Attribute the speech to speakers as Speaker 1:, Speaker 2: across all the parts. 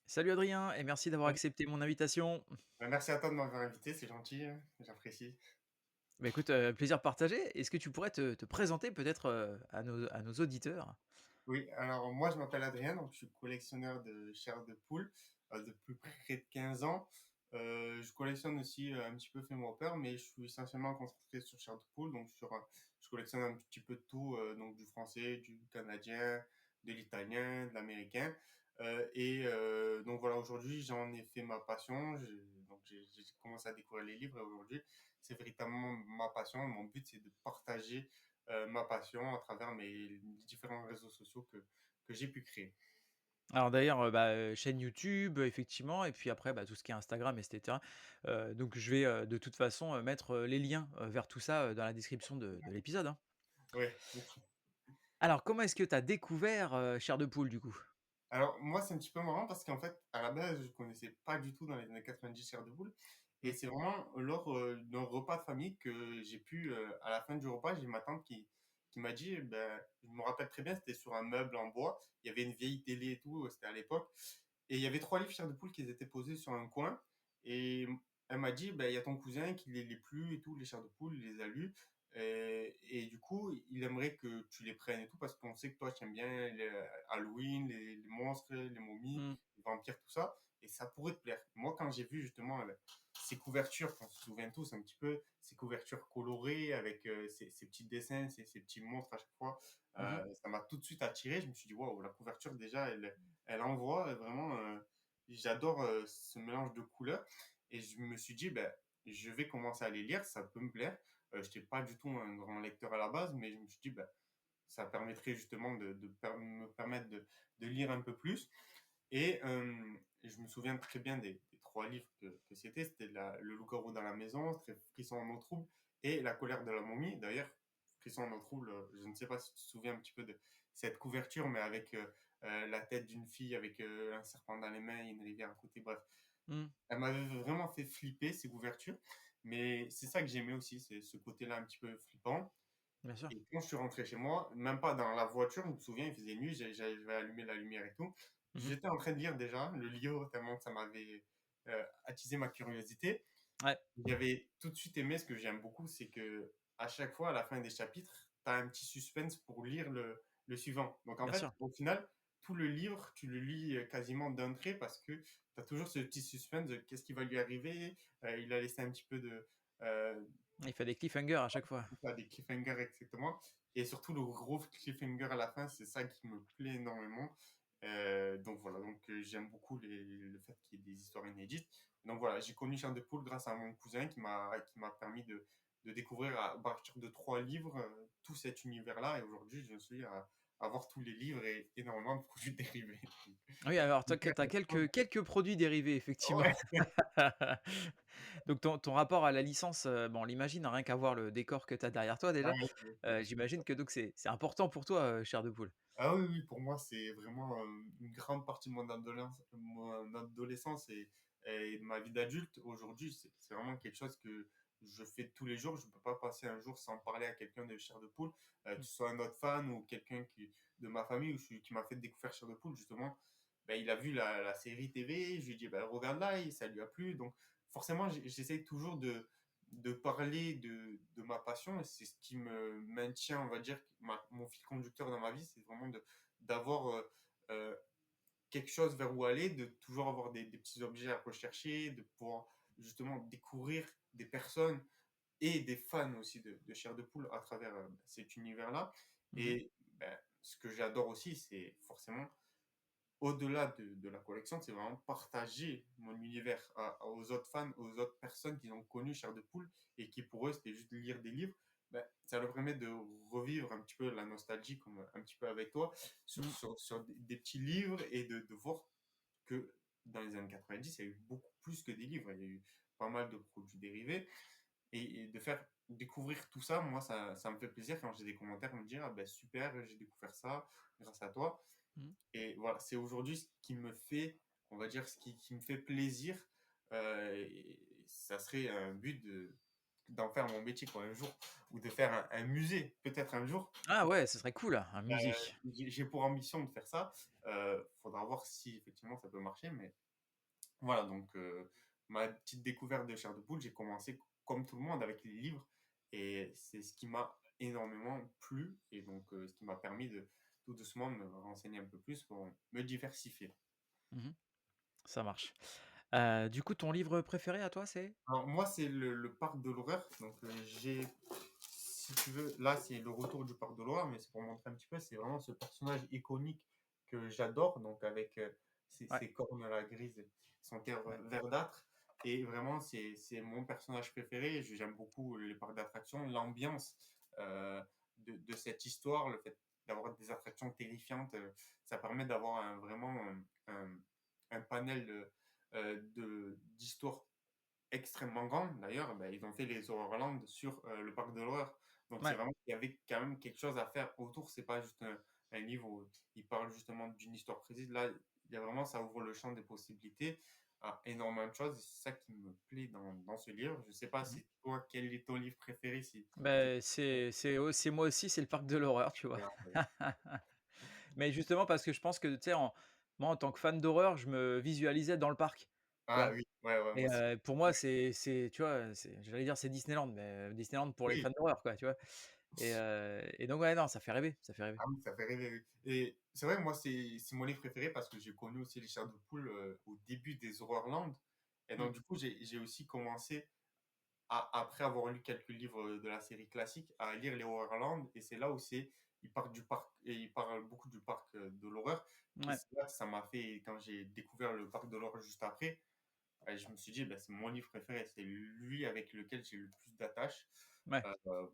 Speaker 1: Salut Adrien et merci d'avoir
Speaker 2: Salut.
Speaker 1: accepté mon invitation.
Speaker 2: Merci à toi de m'avoir invité, c'est gentil, j'apprécie.
Speaker 1: Bah, écoute, plaisir partagé. Est-ce que tu pourrais te présenter peut-être, à nos auditeurs?
Speaker 2: Oui, alors moi je m'appelle Adrien, donc je suis collectionneur de chair de poule depuis près de 15 ans. Je collectionne aussi un petit peu Fémur mais je suis essentiellement concentré sur chair de poule, donc je collectionne un petit peu de tout, donc du français, du canadien, de l'italien, de l'américain. Donc voilà, aujourd'hui j'en ai fait ma passion, j'ai commencé à découvrir les livres et aujourd'hui c'est véritablement ma passion. Mon but c'est de partager ma passion à travers mes différents réseaux sociaux que j'ai pu créer.
Speaker 1: Alors d'ailleurs, chaîne YouTube, effectivement et puis après, tout ce qui est Instagram et cetera. Donc je vais, de toute façon, mettre, les liens, vers tout ça, dans la description de l'épisode, hein.
Speaker 2: Ouais.
Speaker 1: Alors comment est-ce que tu as découvert, Chair de poule du coup?
Speaker 2: Alors moi, c'est un petit peu marrant parce qu'en fait, à la base, je connaissais pas du tout dans les années 90 Chair de Poule. Et
Speaker 1: Mmh.
Speaker 2: c'est vraiment lors d'un repas de famille que j'ai pu, à la fin du repas, j'ai ma tante qui m'a dit, ben, je me rappelle très bien, c'était sur un meuble en bois. Il y avait une vieille télé et tout, c'était à l'époque. Et il y avait trois livres Chair de Poule qui étaient posés sur un coin. Et elle m'a dit, ben, il y a ton cousin qui les lit plus et tout, les Chairs de Poule, il les a lus. Et du coup, il aimerait que tu les prennes et tout, parce qu'on sait que toi, tu aimes bien Halloween, les monstres, les momies,
Speaker 1: Mmh.
Speaker 2: les vampires, tout ça. Et ça pourrait te plaire. Moi, quand j'ai vu justement ces couvertures, on se souvient tous un petit peu, ces couvertures colorées avec ces petits dessins, ces petits monstres à chaque fois,
Speaker 1: Mmh.
Speaker 2: ça m'a tout de suite attiré. Je me suis dit, waouh, la couverture déjà, elle envoie vraiment. J'adore ce mélange de couleurs. Et je me suis dit, ben, je vais commencer à les lire, ça peut me plaire. Je n'étais pas du tout un grand lecteur à la base, mais je me suis dit, ben, ça permettrait justement me permettre de lire un peu plus. Je me souviens très bien des trois livres que c'était. C'était Le loup-garou dans la maison, c'était Frisson en eau trouble et La colère de la momie. D'ailleurs, Frisson en eau trouble, je ne sais pas si tu te souviens un petit peu de cette couverture, mais avec la tête d'une fille avec un serpent dans les mains et une rivière à côté. Bref,
Speaker 1: Mmh.
Speaker 2: elle m'avait vraiment fait flipper ces couvertures. Mais c'est ça que j'aimais aussi, c'est ce côté-là un petit peu flippant.
Speaker 1: Bien sûr.
Speaker 2: Et quand je suis rentré chez moi, même pas dans la voiture, je me souviens, il faisait nuit, j'avais allumé la lumière et tout.
Speaker 1: Mmh.
Speaker 2: J'étais en train de lire déjà le livre tellement que ça m'avait attisé ma curiosité.
Speaker 1: Ouais,
Speaker 2: J'avais tout de suite aimé ce que j'aime beaucoup, c'est que à chaque fois, à la fin des chapitres, tu as un petit suspense pour lire le suivant. Donc en
Speaker 1: bien
Speaker 2: fait,
Speaker 1: sûr.
Speaker 2: au final, tout le livre, tu le lis quasiment d'un trait parce que tu as toujours ce petit suspense de qu'est-ce qui va lui arriver. Il a laissé un petit peu de euh,
Speaker 1: Il fait des cliffhangers à chaque fois.
Speaker 2: pas des cliffhangers exactement. Et surtout le gros cliffhanger à la fin, c'est ça qui me plaît énormément. Donc voilà, donc j'aime beaucoup le fait qu'il y ait des histoires inédites. Donc voilà, j'ai connu Charles de Poule grâce à mon cousin qui m'a permis de découvrir à partir de trois livres tout cet univers-là. Et aujourd'hui, je suis à avoir tous les livres et énormément de produits dérivés.
Speaker 1: Oui, alors toi, tu as quelques produits dérivés effectivement.
Speaker 2: Ouais,
Speaker 1: Donc ton rapport à la licence, bon, on l'imagine, hein, rien qu'à voir le décor que tu as derrière toi déjà,
Speaker 2: ouais.
Speaker 1: j'imagine que donc c'est important pour toi, chair de poule?
Speaker 2: Ah oui, oui, pour moi, c'est vraiment une grande partie de mon adolescence et de ma vie d'adulte. Aujourd'hui, c'est vraiment quelque chose que je fais tous les jours. Je ne peux pas passer un jour sans parler à quelqu'un de Chair de Poule, que
Speaker 1: Mmh.
Speaker 2: ce soit un autre fan ou quelqu'un de ma famille qui m'a fait découvrir Chair de Poule, justement. Ben, il a vu la série TV, je lui ai dit, ben, regarde là, et ça lui a plu. Donc, forcément, j'essaye toujours de parler de ma passion et c'est ce qui me maintient, on va dire, mon fil conducteur dans ma vie, c'est vraiment d'avoir euh, quelque chose vers où aller, de toujours avoir des petits objets à rechercher, de pouvoir justement découvrir des personnes et des fans aussi de Chair de Poule à travers cet univers-là.
Speaker 1: Mmh.
Speaker 2: Et ben, ce que j'adore aussi, c'est forcément au-delà de la collection, c'est vraiment partager mon univers aux autres fans, aux autres personnes qui ont connu Chair de Poule et qui pour eux c'était juste lire des livres. Ben, ça leur permet de revivre un petit peu la nostalgie, comme un petit peu avec toi,
Speaker 1: Mmh.
Speaker 2: sur des petits livres et de voir que dans les années 90, il y a eu beaucoup plus que des livres. Il y a eu pas mal de produits dérivés et de faire découvrir tout ça, moi, ça me fait plaisir quand j'ai des commentaires me dire ah ben super, j'ai découvert ça grâce à toi.
Speaker 1: Mmh.
Speaker 2: Et voilà, c'est aujourd'hui ce qui me fait, on va dire, ce qui me fait plaisir. Et ça serait un but d'en faire mon métier quoi un jour ou de faire un musée peut-être un jour.
Speaker 1: Ah ouais, ce serait cool, un musée.
Speaker 2: J'ai pour ambition de faire ça. Faudra voir si effectivement ça peut marcher, mais voilà donc ma petite découverte de chair de poule, j'ai commencé comme tout le monde avec les livres et c'est ce qui m'a énormément plu et donc ce qui m'a permis de tout doucement me renseigner un peu plus pour me diversifier.
Speaker 1: Mmh. Ça marche. Du coup, ton livre préféré à toi, c'est?
Speaker 2: Alors moi, c'est le parc de l'horreur. Donc, j'ai si tu veux, là, c'est le retour du parc de l'horreur, mais c'est pour montrer un petit peu, c'est vraiment ce personnage iconique que j'adore, donc avec
Speaker 1: Ouais,
Speaker 2: ses cornes à la grise, son cœur
Speaker 1: ouais.
Speaker 2: verdâtre. Et vraiment, c'est mon personnage préféré. J'aime beaucoup les parcs d'attractions, l'ambiance de cette histoire, le fait d'avoir des attractions terrifiantes, ça permet d'avoir vraiment un panel d'histoires extrêmement grande. D'ailleurs, bah, ils ont fait les Horrorland sur, le parc de l'horreur. Donc c'est
Speaker 1: Ouais.
Speaker 2: vraiment il y avait quand même quelque chose à faire autour. C'est pas juste un livre où il parle justement d'une histoire précise. Là, il y a vraiment ça ouvre le champ des possibilités à énormément de choses et c'est ça qui me plaît dans ce livre. Je sais pas
Speaker 1: Mmh.
Speaker 2: si toi, quel est ton livre préféré? Si tu
Speaker 1: Beh, c'est moi aussi, c'est le parc de l'horreur, tu vois? Mais justement parce que je pense que, tu sais, moi, en tant que fan d'horreur, je me visualisais dans le parc, tu
Speaker 2: Ah
Speaker 1: vois?
Speaker 2: oui, ouais, ouais, moi
Speaker 1: Et
Speaker 2: aussi.
Speaker 1: pour moi, c'est tu vois, j'allais dire c'est Disneyland, mais Disneyland pour les
Speaker 2: Oui.
Speaker 1: fans d'horreur, quoi, tu vois? Et donc ouais, non, ça fait rêver, ça fait rêver.
Speaker 2: Ah oui, ça fait rêver, oui. Et c'est vrai, moi, c'est mon livre préféré parce que j'ai connu aussi les chairs de poule au début des Horrorland. Et
Speaker 1: Mmh.
Speaker 2: donc, du coup, j'ai aussi commencé, après avoir lu quelques livres de la série classique, à lire les Horrorland. Et c'est là où il parle du parc, et il parle beaucoup du parc de l'horreur. Et
Speaker 1: Ouais,
Speaker 2: c'est là que ça m'a fait, quand j'ai découvert le parc de l'horreur juste après, je me suis dit, bah, c'est mon livre préféré. C'est lui avec lequel j'ai eu le plus d'attache.
Speaker 1: ouais.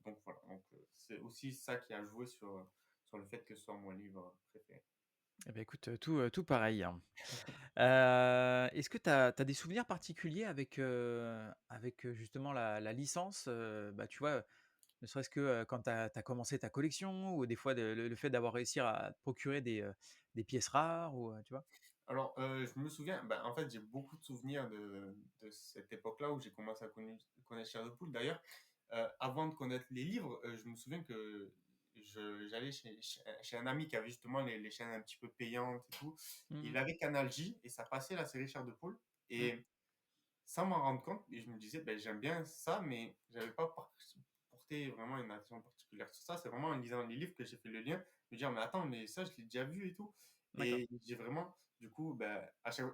Speaker 2: Donc voilà, donc, c'est aussi ça qui a joué sur le fait que ce soit mon livre préféré.
Speaker 1: Et bah, écoute, tout pareil, hein. Est-ce que tu as des souvenirs particuliers avec, justement la licence? Bah, tu vois, ne serait-ce que, quand tu as commencé ta collection ou des fois le fait d'avoir réussi à te procurer des pièces rares ou, tu vois?
Speaker 2: Alors, je me souviens, bah, en fait, j'ai beaucoup de souvenirs de cette époque-là où j'ai commencé à connaître Chair de Poule. D'ailleurs, avant de connaître les livres, je me souviens que j'allais chez un ami qui avait justement les chaînes un petit peu payantes et tout.
Speaker 1: Mmh
Speaker 2: Il avait Canal J et ça passait la série Chair de Poule.
Speaker 1: mh.
Speaker 2: Et sans m'en rendre compte, et je me disais, ben, j'aime bien ça, mais j'avais pas porté vraiment une attention particulière sur ça. C'est vraiment en lisant les livres que j'ai fait le lien, me dire, mais attends, mais ça, je l'ai déjà vu et tout.
Speaker 1: D'accord.
Speaker 2: Et j'ai vraiment, du coup, ben,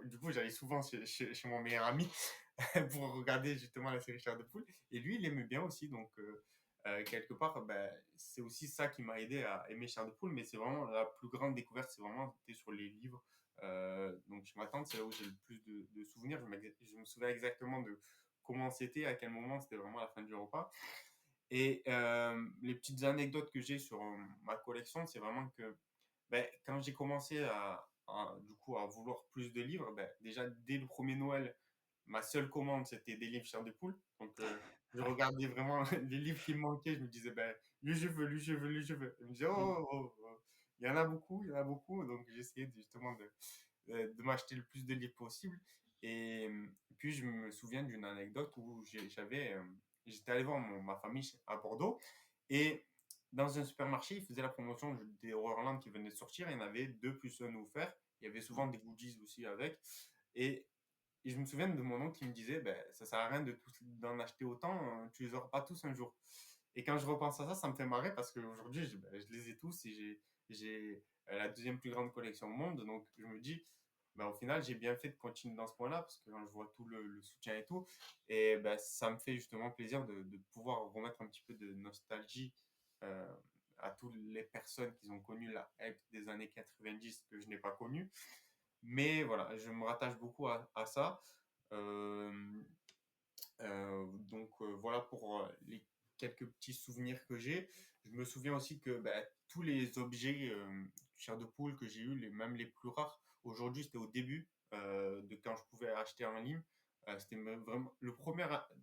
Speaker 2: du coup, j'allais souvent chez mon meilleur ami pour regarder justement la série Chair de Poule. Et lui, il aimait bien aussi. Donc, quelque part, ben, c'est aussi ça qui m'a aidé à aimer Chair de Poule. Mais c'est vraiment la plus grande découverte, c'est vraiment été sur les livres. Donc, chez ma tante, c'est là où j'ai le plus de souvenirs. Je me souviens exactement de comment c'était, à quel moment c'était vraiment la fin du repas. Et les petites anecdotes que j'ai sur ma collection, c'est vraiment que ben, quand j'ai commencé du coup, à vouloir plus de livres, ben, déjà dès le premier Noël, ma seule commande, c'était des livres Chair de Poule. Donc, je regardais vraiment les livres qui me manquaient. Je me disais, ben, lui, je veux, lui, je veux, lui, je veux. Je me disais,
Speaker 1: Mmh.
Speaker 2: oh, oh, oh, oh. Il y en a beaucoup, il y en a beaucoup. Donc, j'essayais justement de m'acheter le plus de livres possible. Et puis, je me souviens d'une anecdote où j'étais allé voir ma famille à Bordeaux. Et dans un supermarché, ils faisaient la promotion des Horrorland qui venaient de sortir. Il y en avait 2 plus 1 offerts. Il y avait
Speaker 1: Mmh.
Speaker 2: souvent des goodies aussi avec. Et, et je me souviens de mon oncle qui me disait, ben, ça sert à rien d'en acheter autant, tu les auras pas tous un jour. Et quand je repense à ça, ça me fait marrer parce qu'aujourd'hui, ben, je les ai tous et j'ai la deuxième plus grande collection au monde. Donc, je me dis, ben, au final, j'ai bien fait de continuer dans ce point-là parce que quand je vois tout le soutien et tout, et ben, ça me fait justement plaisir de pouvoir remettre un petit peu de nostalgie euh, à toutes les personnes qui ont connu la hype des années 90 que je n'ai pas connue. Mais voilà, je me rattache beaucoup à ça. Euh, voilà pour les quelques petits souvenirs que j'ai. Je me souviens aussi que bah, tous les objets chair de poule que j'ai eu, même les plus rares, aujourd'hui c'était au début de quand je pouvais acheter en ligne. C'était vraiment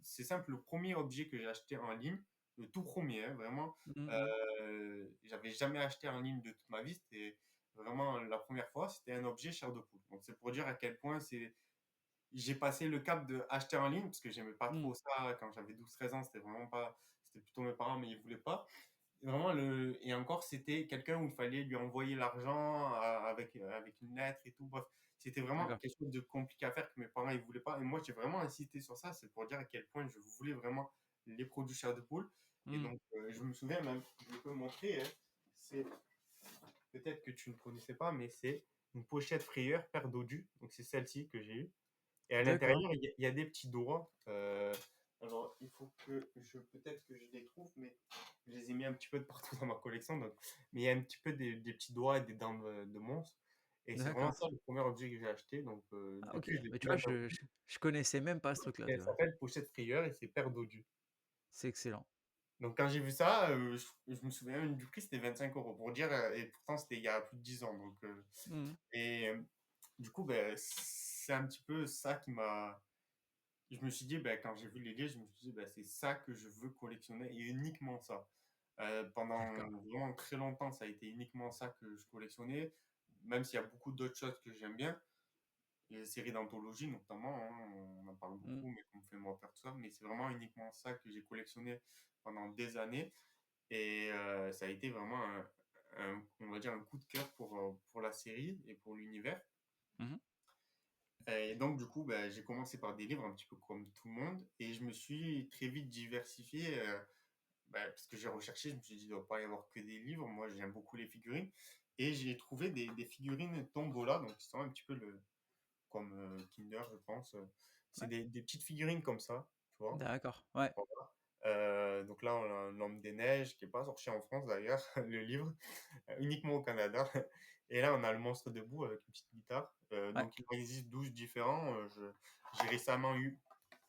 Speaker 2: c'est simple, le premier objet que j'ai acheté en ligne, le tout premier, hein, vraiment.
Speaker 1: Mmh mh.
Speaker 2: J'avais jamais acheté en ligne de toute ma vie. C'était vraiment la première fois, c'était un objet chair de poule. Donc c'est pour dire à quel point j'ai passé le cap de acheter en ligne parce que j'aimais pas
Speaker 1: Mmh.
Speaker 2: trop ça quand j'avais 12 13 ans, c'était vraiment pas c'était plutôt mes parents, mais ils voulaient pas. Vraiment le et encore, c'était quelqu'un où il fallait lui envoyer l'argent avec une lettre et tout. Bref, c'était vraiment
Speaker 1: D'accord.
Speaker 2: quelque chose de compliqué à faire que mes parents, ils voulaient pas et moi, j'ai vraiment insisté sur ça. C'est pour dire à quel point je voulais vraiment les produits Chair de Poule et
Speaker 1: Mmh.
Speaker 2: donc je me souviens même, je peux montrer, hein, c'est peut-être que tu ne connaissais pas, mais c'est une pochette frayeur paire Dodu, donc c'est celle-ci que j'ai eue et à
Speaker 1: D'accord.
Speaker 2: l'intérieur, il y a des petits doigts, alors il faut que je peut-être que je les trouve, mais je les ai mis un petit peu de partout dans ma collection, donc mais il y a un petit peu des petits doigts et des dents de monstres et c'est vraiment
Speaker 1: D'accord.
Speaker 2: ça le premier objet que j'ai acheté, donc
Speaker 1: Ah OK.
Speaker 2: depuis je l'ai
Speaker 1: Mais tu
Speaker 2: plus
Speaker 1: vois,
Speaker 2: même pas
Speaker 1: je connaissais même pas ce truc-là,
Speaker 2: et
Speaker 1: tu
Speaker 2: elle
Speaker 1: vois?
Speaker 2: s'appelle pochette frayeur et c'est paire Dodu.
Speaker 1: C'est excellent.
Speaker 2: Donc quand j'ai vu ça, je me souviens même du prix, c'était 25 € pour dire, et pourtant c'était il y a plus de 10 ans, donc
Speaker 1: Mmh.
Speaker 2: et du coup, beh, c'est un petit peu ça qui m'a je me suis dit, bah, quand j'ai vu les liens, je me suis dit: «Bah, c'est ça que je veux collectionner et uniquement ça». Pendant
Speaker 1: D'accord.
Speaker 2: vraiment très longtemps, ça a été uniquement ça que je collectionnais, même s'il y a beaucoup d'autres choses que j'aime bien. Les séries d'anthologie notamment, hein, on en parle
Speaker 1: Mmh.
Speaker 2: beaucoup, mais comme Fais-moi peur, tout ça, mais c'est vraiment uniquement ça que j'ai collectionné pendant des années et ça a été vraiment on va dire un coup de cœur pour la série et pour l'univers.
Speaker 1: Mmh mh.
Speaker 2: Et donc, du coup, bah, j'ai commencé par des livres un petit peu comme tout le monde et je me suis très vite diversifié bah, parce que j'ai recherché, je me suis dit, il ne doit pas y avoir que des livres. Moi, j'aime beaucoup les figurines et j'ai trouvé des figurines Tombola, donc qui sont un petit peu comme Kinder, je pense. C'est
Speaker 1: Ouais.
Speaker 2: des petites figurines comme ça, tu vois.
Speaker 1: D'accord. Ouais.
Speaker 2: Voilà. Donc là, on a un Homme des Neiges qui n'est pas sorti en France d'ailleurs, le livre, uniquement au Canada. Et là, on a le Monstre debout avec une petite guitare.
Speaker 1: Ouais.
Speaker 2: Donc il en existe 12 différents. J'ai récemment eu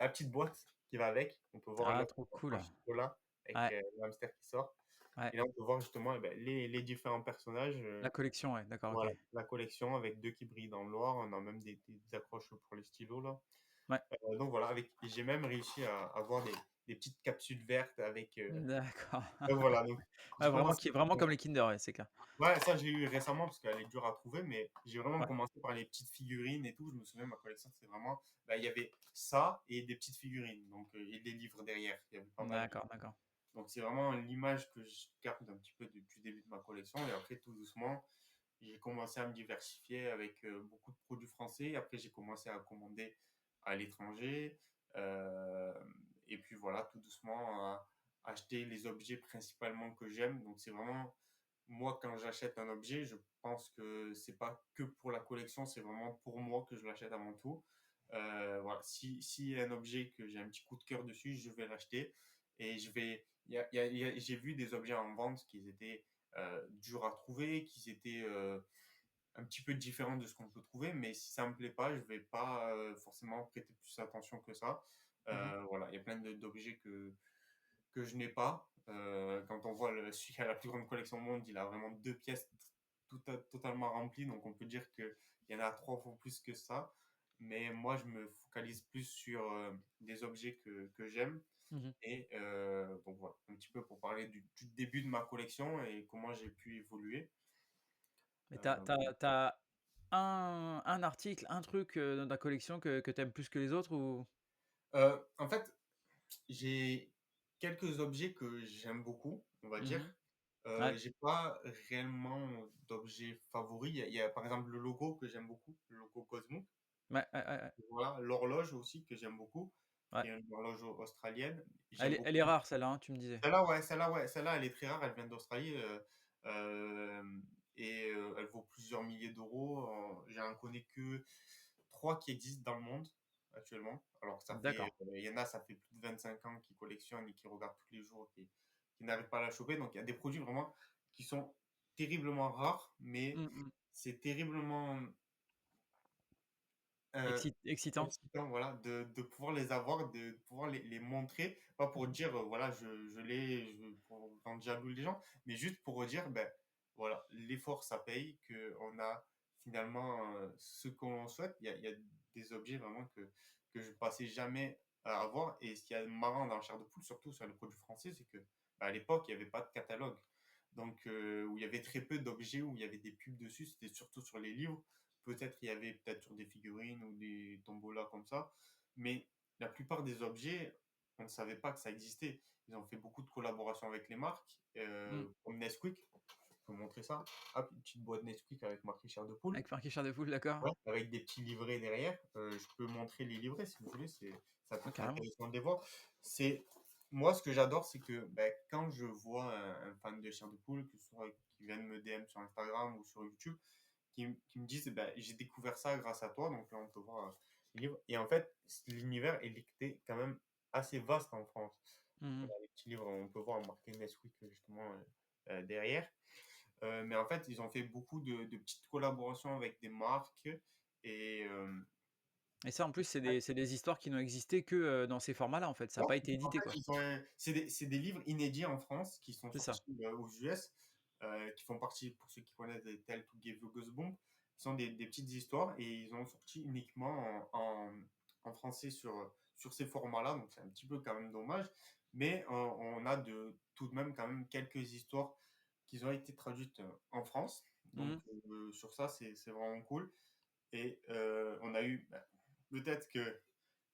Speaker 2: la petite boîte qui va avec. On peut voir
Speaker 1: Ah,
Speaker 2: l'œuf
Speaker 1: trop
Speaker 2: en
Speaker 1: cool.
Speaker 2: chocolat avec
Speaker 1: Ouais.
Speaker 2: le hamster qui sort.
Speaker 1: Ouais.
Speaker 2: Et là, on peut voir justement eh ben, les différents personnages.
Speaker 1: La collection, ouais. D'accord, OK.
Speaker 2: Voilà, la collection avec deux qui brillent dans le noir. On a même des accroches pour les stylos là.
Speaker 1: Ouais.
Speaker 2: Donc voilà, j'ai même réussi à avoir des petites capsules vertes avec.
Speaker 1: D'accord.
Speaker 2: Donc voilà, donc
Speaker 1: Ouais,
Speaker 2: j'ai commencé.
Speaker 1: vraiment comme les Kinder, ouais, c'est clair.
Speaker 2: Ouais, ça, je l'ai eu récemment parce qu'elle est dure à trouver, mais j'ai vraiment
Speaker 1: Ouais.
Speaker 2: commencé par les petites figurines et tout. Je me souviens, ma collection, c'est vraiment, bah, il y avait ça et des petites figurines, donc, et des livres derrière. Il y avait pas mal de.
Speaker 1: D'accord, d'accord.
Speaker 2: Donc, c'est vraiment l'image que je garde un petit peu depuis le début de ma collection. Et après, tout doucement, j'ai commencé à me diversifier avec beaucoup de produits français. Après, j'ai commencé à commander à l'étranger. Euh, et puis voilà, tout doucement, à acheter les objets principalement que j'aime. Donc, c'est vraiment moi, quand j'achète un objet, je pense que c'est pas que pour la collection, c'est vraiment pour moi que je l'achète avant tout. Voilà, si y a un objet que j'ai un petit coup de cœur dessus, je vais l'acheter et je vais. J'ai vu des objets en vente qui étaient durs à trouver, qui étaient un petit peu différents de ce qu'on peut trouver, mais si ça me plaît pas, je vais pas forcément prêter plus attention que ça.
Speaker 1: Mmh mh.
Speaker 2: Voilà, il y a plein d'objets que je n'ai pas. Quand on voit celui qui a la plus grande collection au monde, il a vraiment deux pièces totalement remplies, donc on peut dire qu'il y en a trois fois plus que ça. Mais moi, je me focalise plus sur des objets que j'aime.
Speaker 1: Mmh.
Speaker 2: Et donc voilà, un petit peu pour parler du début de ma collection et comment j'ai pu évoluer.
Speaker 1: Mais
Speaker 2: Euh,
Speaker 1: tu as un article, un truc, dans ta collection que tu aimes plus que les autres ou?
Speaker 2: En fait, j'ai quelques objets que j'aime beaucoup, on va dire.
Speaker 1: Mmh. Ouais.
Speaker 2: J'ai pas réellement d'objet favori. Il y a par exemple le logo que j'aime beaucoup, le logo Cosmo.
Speaker 1: Ouais, ouais, ouais, ouais.
Speaker 2: Voilà, l'horloge aussi que j'aime beaucoup, qui
Speaker 1: Ouais.
Speaker 2: est une horloge australienne.
Speaker 1: Elle
Speaker 2: J'aime
Speaker 1: est
Speaker 2: beaucoup.
Speaker 1: elle est rare celle-là, hein, tu me disais?
Speaker 2: Celle-là, elle est très rare, elle vient d'Australie, et elle vaut plusieurs milliers d'euros. J'en connais que 3 qui existent dans le monde actuellement. Alors que ça fait,
Speaker 1: D'accord.
Speaker 2: il y en a, ça fait plus de 25 ans qu'ils collectionnent et qui regardent tous les jours, qui n'arrivent pas à la choper. Donc il y a des produits vraiment qui sont terriblement rares, mais
Speaker 1: Mmh mh.
Speaker 2: c'est terriblement, heu
Speaker 1: Excitant?
Speaker 2: excitant, voilà, de pouvoir les avoir, de pouvoir les montrer, pas pour
Speaker 1: Mmh.
Speaker 2: dire, voilà, je l'ai, pour rendre jaloux les gens, mais juste pour dire, ben, voilà, l'effort ça paye, qu'on a finalement ce qu'on souhaite. Il y a des objets vraiment que je passais jamais à avoir. Et ce qui est marrant dans le Chair de Poule, surtout sur les produits français, c'est que bah, à l'époque, il n'y avait pas de catalogue. Donc, où il y avait très peu d'objets, où il y avait des pubs dessus, c'était surtout sur les livres. Peut-être il y avait peut-être sur des figurines ou des tombolas là comme ça. Mais la plupart des objets, on ne savait pas que ça existait. Ils ont fait beaucoup de collaborations avec les marques,
Speaker 1: Mmh.
Speaker 2: comme Nesquik. Je peux montrer ça. Hop, une petite boîte Nesquik avec marqué chair de poule.
Speaker 1: Avec Marquis Chair de Poule, d'accord.
Speaker 2: Ouais, avec des petits livrets derrière. Je peux montrer les livrets si vous voulez, ça peut
Speaker 1: Ouais,
Speaker 2: être
Speaker 1: carrément.
Speaker 2: intéressant de les voir. C'est, moi, ce que j'adore, c'est que ben, quand je vois un fan de chair de poule, que ce soit qui vienne me DM sur Instagram ou sur YouTube, qui me disent ben, j'ai découvert ça grâce à toi, donc là on peut voir les livres. Et en fait, l'univers est était quand même assez vaste en France.
Speaker 1: Mmh.
Speaker 2: Les petits livres, on peut voir marqué Nesquik justement derrière. Mais en fait, ils ont fait beaucoup de petites collaborations avec des marques et
Speaker 1: Et ça, en plus, c'est des histoires qui n'ont existé que, dans ces formats-là, en fait. Ça a
Speaker 2: ouais,
Speaker 1: pas été
Speaker 2: en
Speaker 1: édité,
Speaker 2: fait,
Speaker 1: quoi.
Speaker 2: c'est des livres inédits en France qui sont
Speaker 1: C'est ça.
Speaker 2: sortis aux US, qui font partie, pour ceux qui connaissent, des Tell to Give You Goosebumps, qui sont des petites histoires et ils ont sorti uniquement en français sur ces formats-là, donc c'est un petit peu quand même dommage, mais on a tout de même quand même quelques histoires qui ont été traduites en France, donc
Speaker 1: Mmh.
Speaker 2: sur ça c'est vraiment cool. Et on a eu, bah, peut-être que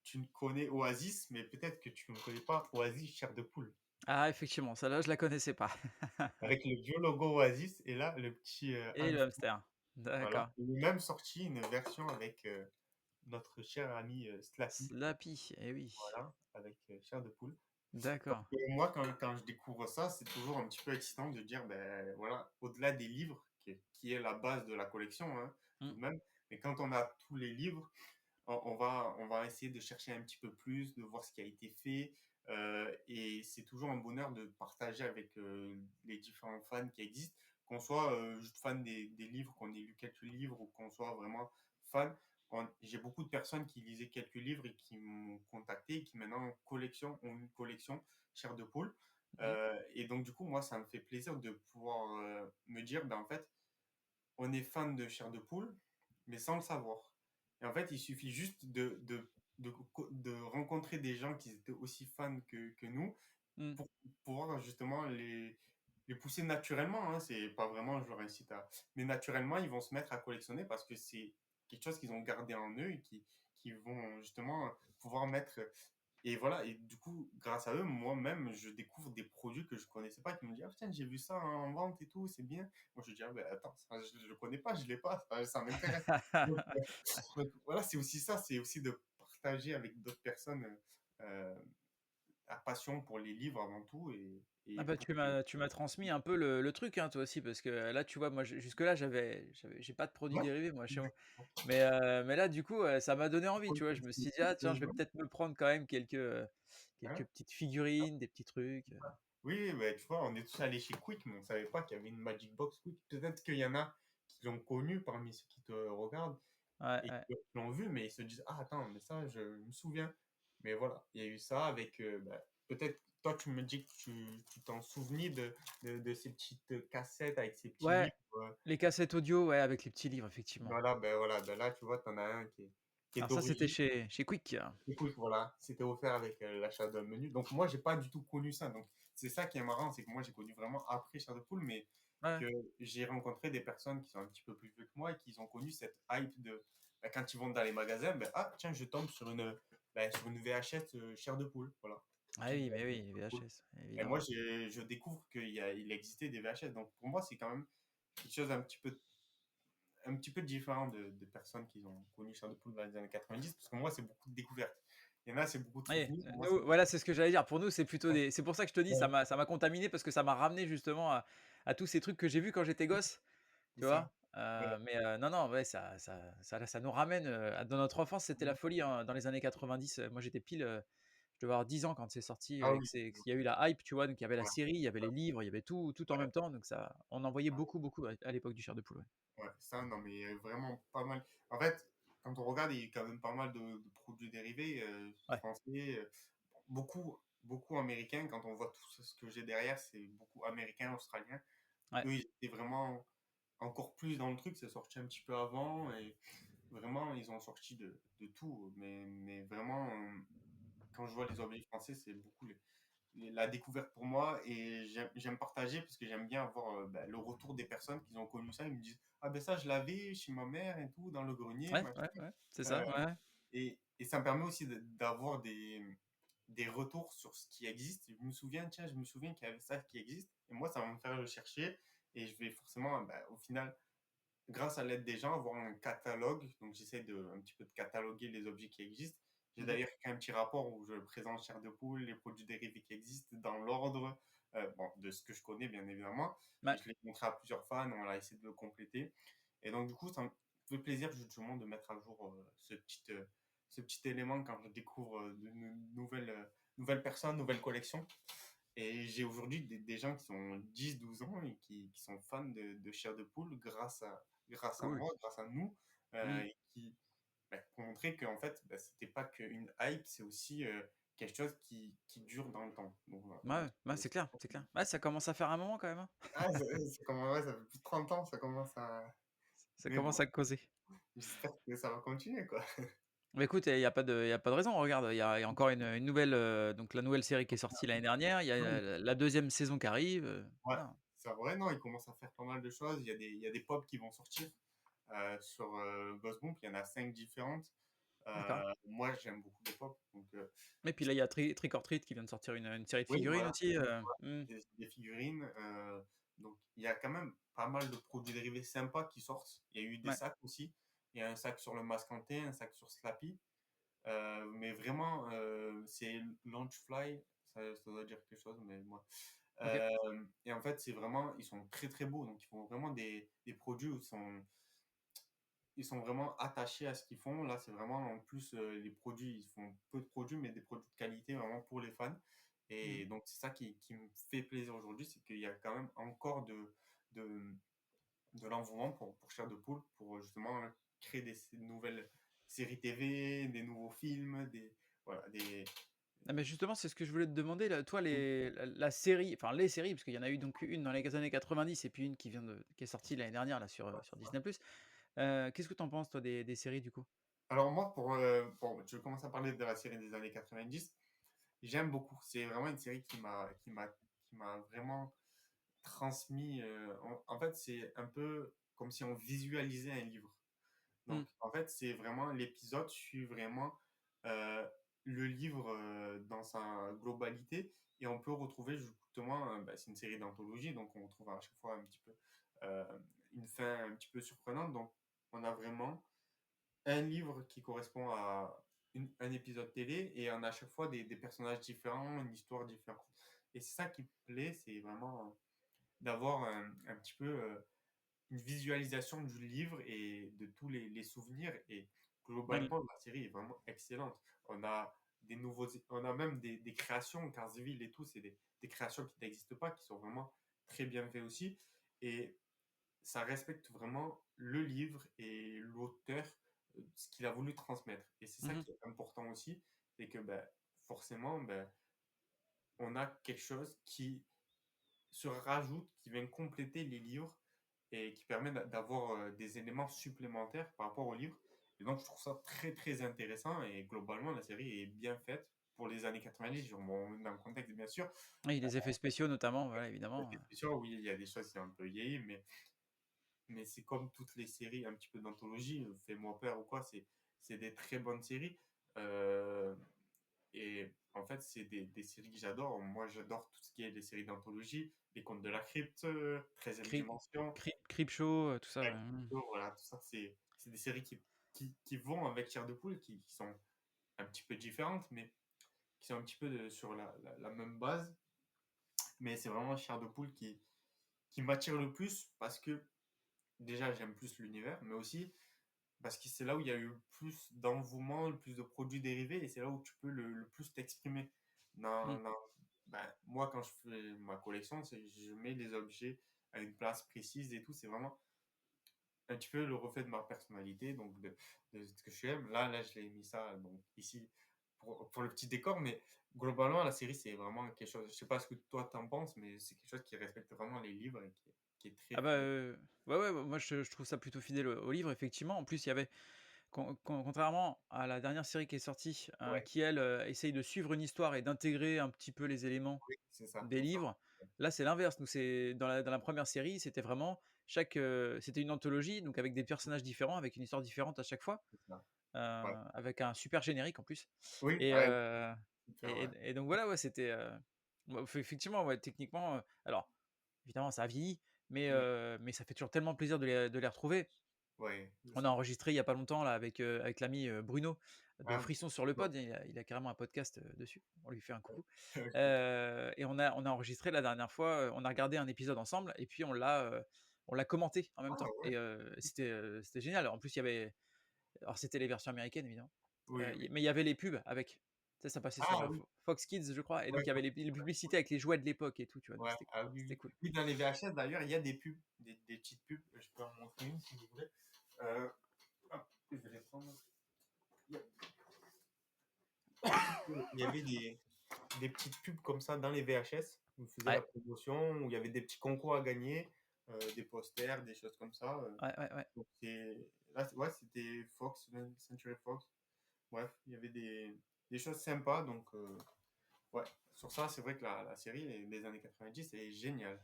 Speaker 2: tu ne connais Oasis, mais peut-être que tu ne connais pas Oasis Chair de Poule.
Speaker 1: Ah, effectivement, celle-là, je la connaissais pas.
Speaker 2: Avec le vieux logo Oasis et là, le petit
Speaker 1: Et le
Speaker 2: hamster.
Speaker 1: hamster.
Speaker 2: Voilà.
Speaker 1: D'accord.
Speaker 2: Il est même sorti une version avec notre cher ami Slappy,
Speaker 1: Slappy, eh oui.
Speaker 2: voilà, avec Chair de Poule. Donc,
Speaker 1: D'accord.
Speaker 2: moi, quand je découvre ça, c'est toujours un petit peu excitant de dire, ben voilà, au-delà des livres, qui est la base de la collection, hein, tout
Speaker 1: Mmh.
Speaker 2: de même, mais quand on a tous les livres, on va essayer de chercher un petit peu plus, de voir ce qui a été fait. Et c'est toujours un bonheur de partager avec les différents fans qui existent, qu'on soit juste fan des livres, qu'on ait lu quelques livres ou qu'on soit vraiment fan. J'ai beaucoup de personnes qui lisaient quelques livres et qui m'ont contacté et qui maintenant ont une collection Chair de Poule.
Speaker 1: Mmh.
Speaker 2: Et donc, du coup, moi, ça me fait plaisir de pouvoir me dire, ben, en fait, on est fan de Chair de Poule, mais sans le savoir. Et en fait, il suffit juste de rencontrer des gens qui étaient aussi fans que nous
Speaker 1: Mmh.
Speaker 2: pour pouvoir justement les pousser naturellement. Hein. C'est pas vraiment, je leur incite à. Mais naturellement, ils vont se mettre à collectionner parce que c'est quelque chose qu'ils ont gardé en eux et qui vont justement pouvoir mettre et voilà, et du coup, grâce à eux, moi-même, je découvre des produits que je connaissais pas, qui me disent, ah tiens, j'ai vu ça en vente et tout, c'est bien. Moi, je dis, ah ben attends, ça, je le connais pas, je l'ai pas, ça m'intéresse. Donc, voilà, c'est aussi ça, c'est aussi de partager avec d'autres personnes la passion pour les livres avant tout
Speaker 1: Ah
Speaker 2: et
Speaker 1: bah,
Speaker 2: pour que...
Speaker 1: tu m'as transmis un peu le truc, hein, toi aussi, parce que là, tu vois, moi, jusque-là, j'ai pas de produits
Speaker 2: Ouais,
Speaker 1: dérivés, moi, chez moi.
Speaker 2: exactement.
Speaker 1: Mais là, du coup, ça m'a donné envie,
Speaker 2: Pour
Speaker 1: tu
Speaker 2: le
Speaker 1: vois? Je me
Speaker 2: petit
Speaker 1: suis dit: «Ah tiens, je vais
Speaker 2: ouais,
Speaker 1: peut-être me prendre quand même quelques
Speaker 2: hein.
Speaker 1: petites figurines, des petits trucs».
Speaker 2: Oui, bah, tu vois, on est tous allés chez Quick, mais on savait pas qu'il y avait une Magic Box Quick. Peut-être qu'il y en a qui l'ont connu parmi ceux qui te regardent
Speaker 1: Ouais,
Speaker 2: et
Speaker 1: ouais.
Speaker 2: qui l'ont vu, mais ils se disent, ah attends, mais ça, je me souviens. Mais voilà, il y a eu ça avec, bah, peut-être, toi, tu me dis que tu t'en souvenais de ces petites cassettes avec ces petits
Speaker 1: Ouais,
Speaker 2: livres.
Speaker 1: les cassettes audio, ouais, avec les petits livres, effectivement.
Speaker 2: Voilà, ben là, tu vois, t'en as un qui est
Speaker 1: Alors ça, c'était
Speaker 2: d'origine.
Speaker 1: chez Quick.
Speaker 2: Écoute, voilà, c'était offert avec l'achat d'un menu. Donc moi, j'ai pas du tout connu ça. Donc c'est ça qui est marrant, c'est que moi, j'ai connu vraiment après Chair de Poule, mais
Speaker 1: Ouais,
Speaker 2: que j'ai rencontré des personnes qui sont un petit peu plus vieux que moi et qui ont connu cette hype de bah, quand ils vont dans les magasins, ben, ah tiens, je tombe sur une VHS Chair de Poule, voilà.
Speaker 1: ah
Speaker 2: Petite
Speaker 1: oui, mais
Speaker 2: VHS
Speaker 1: oui,
Speaker 2: Chair de Poule.
Speaker 1: VHS,
Speaker 2: Et moi,
Speaker 1: évidemment.
Speaker 2: je découvre il existait des VHS. Donc pour moi, c'est quand même quelque chose un petit peu différent de personnes qui ont connu Chair de Poule dans les années 90, parce que moi, c'est beaucoup de découvertes. Il y en a, c'est beaucoup de
Speaker 1: Oui,
Speaker 2: souvenirs. Moi, c'est
Speaker 1: nous, voilà, c'est ce que j'allais dire. Pour nous, c'est plutôt des c'est pour ça que je te dis,
Speaker 2: ouais,
Speaker 1: ça m'a contaminé parce que ça m'a ramené justement à tous ces trucs que j'ai vus quand j'étais gosse,
Speaker 2: c'est
Speaker 1: tu
Speaker 2: ça.
Speaker 1: vois?
Speaker 2: Ouais,
Speaker 1: Non, non, ouais, ça nous ramène, dans notre enfance, c'était la
Speaker 2: mmh.
Speaker 1: folie, hein, dans les années 90, moi j'étais pile, je devais avoir 10 ans quand c'est sorti
Speaker 2: Ah
Speaker 1: et que
Speaker 2: oui,
Speaker 1: c'est qu'il y a eu la hype, tu vois? Donc il y avait la
Speaker 2: ouais,
Speaker 1: série, il y avait les livres, il y avait tout en
Speaker 2: ouais,
Speaker 1: même temps, donc ça on en voyait beaucoup, beaucoup à l'époque du Chair de Poule, ouais.
Speaker 2: ouais, ça, non, mais vraiment pas mal. En fait, quand on regarde, il y a quand même pas mal de produits dérivés
Speaker 1: Ouais,
Speaker 2: français, beaucoup américains. Quand on voit tout ce que j'ai derrière, c'est beaucoup américains, australiens.
Speaker 1: ouais.
Speaker 2: Eux, ils étaient vraiment encore plus dans le truc, c'est sorti un petit peu avant et vraiment, ils ont sorti de tout. Mais vraiment, quand je vois les objets français, c'est beaucoup la découverte pour moi et j'aime partager parce que j'aime bien avoir bah, le retour des personnes qui ont connu ça. Ils me disent, ah ben ça, je l'avais chez ma mère et tout, dans le grenier,
Speaker 1: Ouais,
Speaker 2: machin.
Speaker 1: ouais, ouais, c'est
Speaker 2: Euh,
Speaker 1: ça, ouais, ouais.
Speaker 2: et ça me permet aussi d'avoir des retours sur ce qui existe. Je me souviens, tiens, je me souviens qu'il y avait ça qui existe. Et moi, ça va me faire le chercher. Et je vais forcément, bah, au final, grâce à l'aide des gens, avoir un catalogue. Donc, j'essaie un petit peu de cataloguer les objets qui existent. J'ai
Speaker 1: Mmh.
Speaker 2: d'ailleurs fait un petit rapport où je présente chair de poule, les produits dérivés qui existent dans l'ordre, bon, de ce que je connais, bien évidemment. Mais
Speaker 1: Ouais.
Speaker 2: je l'ai montré à plusieurs fans, on a essayé de le compléter. Et donc, du coup, ça me fait plaisir justement de mettre à jour ce petit élément quand je découvre de nouvelles, nouvelles personnes, nouvelles collections. Et j'ai aujourd'hui des gens qui sont 10 12 ans et qui sont fans de chair de poule grâce à
Speaker 1: Cool.
Speaker 2: moi, grâce à nous,
Speaker 1: Mmh.
Speaker 2: et qui, bah, pour montrer qu'en fait, bah, c'était pas qu'une hype, c'est aussi quelque chose qui dure dans le temps. Donc voilà.
Speaker 1: Ouais, ouais, c'est clair, c'est clair. Ouais, ça commence à faire un moment quand même, hein?
Speaker 2: Ah, ouais, ça fait plus de 30 ans, ça commence à.
Speaker 1: Ça
Speaker 2: Mais bon,
Speaker 1: commence à causer.
Speaker 2: j'espère que ça va continuer, quoi.
Speaker 1: Bah, écoute, il y a pas de raison. Regarde, il y a encore une nouvelle, donc la nouvelle série qui est sortie l'année dernière. Il y a
Speaker 2: Oui,
Speaker 1: la 2e saison qui arrive,
Speaker 2: ouais,
Speaker 1: voilà.
Speaker 2: c'est vrai, non, il commence à faire pas mal de choses. Il y a des pop qui vont sortir sur Ghost Bump, il y en a 5 différentes.
Speaker 1: D'accord.
Speaker 2: Moi, j'aime beaucoup les pop, donc
Speaker 1: Et puis là, il y a Trick or Treat qui vient de sortir une série de
Speaker 2: oui,
Speaker 1: figurines
Speaker 2: voilà.
Speaker 1: aussi, mmh.
Speaker 2: Des figurines. Donc, il y a quand même pas mal de produits dérivés sympas qui sortent. Il y a eu des
Speaker 1: Ouais,
Speaker 2: sacs aussi. Il y a un sac sur le Mascanté, un sac sur Slappy. Mais vraiment, c'est Launchfly. Ça doit dire quelque chose, mais moi.
Speaker 1: OK.
Speaker 2: Et en fait, c'est vraiment, ils sont très très beaux. Donc, ils font vraiment des produits où ils sont vraiment attachés à ce qu'ils font. Là, c'est vraiment en plus les produits, ils font peu de produits, mais des produits de qualité vraiment pour les fans.
Speaker 1: Mmh.
Speaker 2: Et donc, c'est ça qui me fait plaisir aujourd'hui, c'est qu'il y a quand même encore de, de l'engouement pour Chair de Poule, pour justement créer des nouvelles séries TV, des nouveaux films, voilà,
Speaker 1: Ah mais justement, c'est ce que je voulais te demander là. Toi, la série, enfin les séries, parce qu'il y en a eu donc une dans les années 90 et puis une qui est sortie l'année dernière là
Speaker 2: ouais,
Speaker 1: sur
Speaker 2: c'est ça.
Speaker 1: Disney+. Qu'est-ce que tu en penses toi des séries du coup?
Speaker 2: Alors moi, bon, je commence à parler de la série des années 90. J'aime beaucoup. C'est vraiment une série qui m'a vraiment transmis. En fait, c'est un peu comme si on visualisait un livre.
Speaker 1: Mmh.
Speaker 2: Donc, en fait, c'est vraiment l'épisode suit vraiment euh, le livre dans sa globalité et on peut retrouver justement, bah, c'est une série d'anthologie, donc on retrouve à chaque fois un petit peu euh, une fin un petit peu surprenante. Donc, on a vraiment un livre qui correspond à un épisode télé et on a à chaque fois des personnages différents, une histoire différente. Et c'est ça qui me plaît, c'est vraiment d'avoir un petit peu une visualisation du livre et de tous les souvenirs. Et
Speaker 1: Ouais,
Speaker 2: globalement, la série est vraiment excellente. On a on a même des créations, Carsville et tout, c'est des créations qui n'existent pas, qui sont vraiment très bien faites aussi. Et ça respecte vraiment le livre et l'auteur, ce qu'il a voulu transmettre. Et c'est ça
Speaker 1: mmh.
Speaker 2: qui est important aussi, c'est que ben, forcément, ben, on a quelque chose qui se rajoute, qui vient compléter les livres et qui permet d'avoir des éléments supplémentaires par rapport au livre. Et donc, je trouve ça très, très intéressant. Et globalement, la série est bien faite pour les années 90, bon, dans le contexte, bien sûr.
Speaker 1: Oui, les effets spéciaux notamment, voilà évidemment,
Speaker 2: C'est sûr, oui, il y a des choses qui ont un peu vieilli, mais c'est comme toutes les séries un petit peu d'anthologie, Fais-moi peur ou quoi, c'est des très bonnes séries. Euh, et en fait, c'est des séries que j'adore. Moi, j'adore tout ce qui est les séries d'anthologie, les Contes de la Crypte, 13e
Speaker 1: Creep
Speaker 2: Dimension,
Speaker 1: Creepshow, tout ça, ouais,
Speaker 2: Black
Speaker 1: mmh.
Speaker 2: Widow, voilà, tout ça, c'est des séries qui vont avec Chair de Poule, qui sont un petit peu différentes, mais qui sont un petit peu sur la même base. Mais c'est vraiment Chair de Poule qui m'attire le plus parce que déjà, j'aime plus l'univers, mais aussi parce que c'est là où il y a eu le plus d'engouement, le plus de produits dérivés, et c'est là où tu peux le plus t'exprimer.
Speaker 1: Mmh.
Speaker 2: Ben, moi, quand je fais ma collection, je mets les objets à une place précise et tout. C'est vraiment un petit peu le reflet de ma personnalité, donc de ce que je aime. Là, je l'ai mis ça donc, ici pour le petit décor, mais globalement, la série, c'est vraiment quelque chose. Je sais pas ce que toi t'en penses, mais c'est quelque chose qui respecte vraiment les livres et qui est très
Speaker 1: Ah bah,
Speaker 2: fidèle.
Speaker 1: ouais, ouais, moi je trouve ça plutôt fidèle au livre effectivement. En plus, il y avait contrairement à la dernière série qui est sortie,
Speaker 2: Ouais,
Speaker 1: qui elle, essaye de suivre une histoire et d'intégrer un petit peu les éléments
Speaker 2: oui, c'est ça,
Speaker 1: des
Speaker 2: c'est ça.
Speaker 1: livres. Là, c'est l'inverse. Nous, c'est dans la première série, c'était vraiment c'était une anthologie, donc avec des personnages différents, avec une histoire différente à chaque fois.
Speaker 2: C'est ça. Ouais.
Speaker 1: avec un super générique en plus
Speaker 2: Oui,
Speaker 1: et
Speaker 2: ouais,
Speaker 1: heu
Speaker 2: super, ouais.
Speaker 1: et donc voilà, ouais, c'était, bah, effectivement, ouais, techniquement, alors évidemment ça a vieilli,
Speaker 2: Mmh.
Speaker 1: mais ça fait toujours tellement plaisir de les retrouver.
Speaker 2: Ouais, c'est
Speaker 1: On a
Speaker 2: ça.
Speaker 1: enregistré il y a pas longtemps là avec l'ami, Bruno de
Speaker 2: Ah,
Speaker 1: Frisson sur le
Speaker 2: ouais.
Speaker 1: pod, il a carrément un podcast, dessus. On lui fait un coucou,
Speaker 2: OK.
Speaker 1: et on a enregistré la dernière fois, on a regardé un épisode ensemble et puis on l'a commenté en même
Speaker 2: Ah
Speaker 1: temps
Speaker 2: ouais.
Speaker 1: et c'était génial. En plus, il y avait alors c'était les versions américaines évidemment,
Speaker 2: Oui, oui.
Speaker 1: mais il y avait les pubs avec. Tu sais, ça passait sur,
Speaker 2: Ah oui,
Speaker 1: Fox Kids, je crois et donc
Speaker 2: ouais,
Speaker 1: il y avait
Speaker 2: quand
Speaker 1: les
Speaker 2: ouais,
Speaker 1: publicités avec les jouets de l'époque et tout, tu vois? Donc
Speaker 2: ouais,
Speaker 1: c'était cool,
Speaker 2: ah oui,
Speaker 1: c'était
Speaker 2: oui.
Speaker 1: cool.
Speaker 2: Oui, dans les VHS d'ailleurs, il y a des pubs, des petites pubs, je peux en montrer une si vous voulez. Hop, je vais les prendre. Il y a il y avait des petites pubs comme ça dans les VHS, où ils faisaient la
Speaker 1: Ouais,
Speaker 2: promotion, où il y avait des petits concours à gagner, des posters, des choses comme ça,
Speaker 1: ouais, ouais, ouais.
Speaker 2: donc c'est là, ouais, c'était Fox, Century Fox. Bref, il y avait des choses sympas, donc ouais, sur ça, c'est vrai que la série des années 90 est géniale.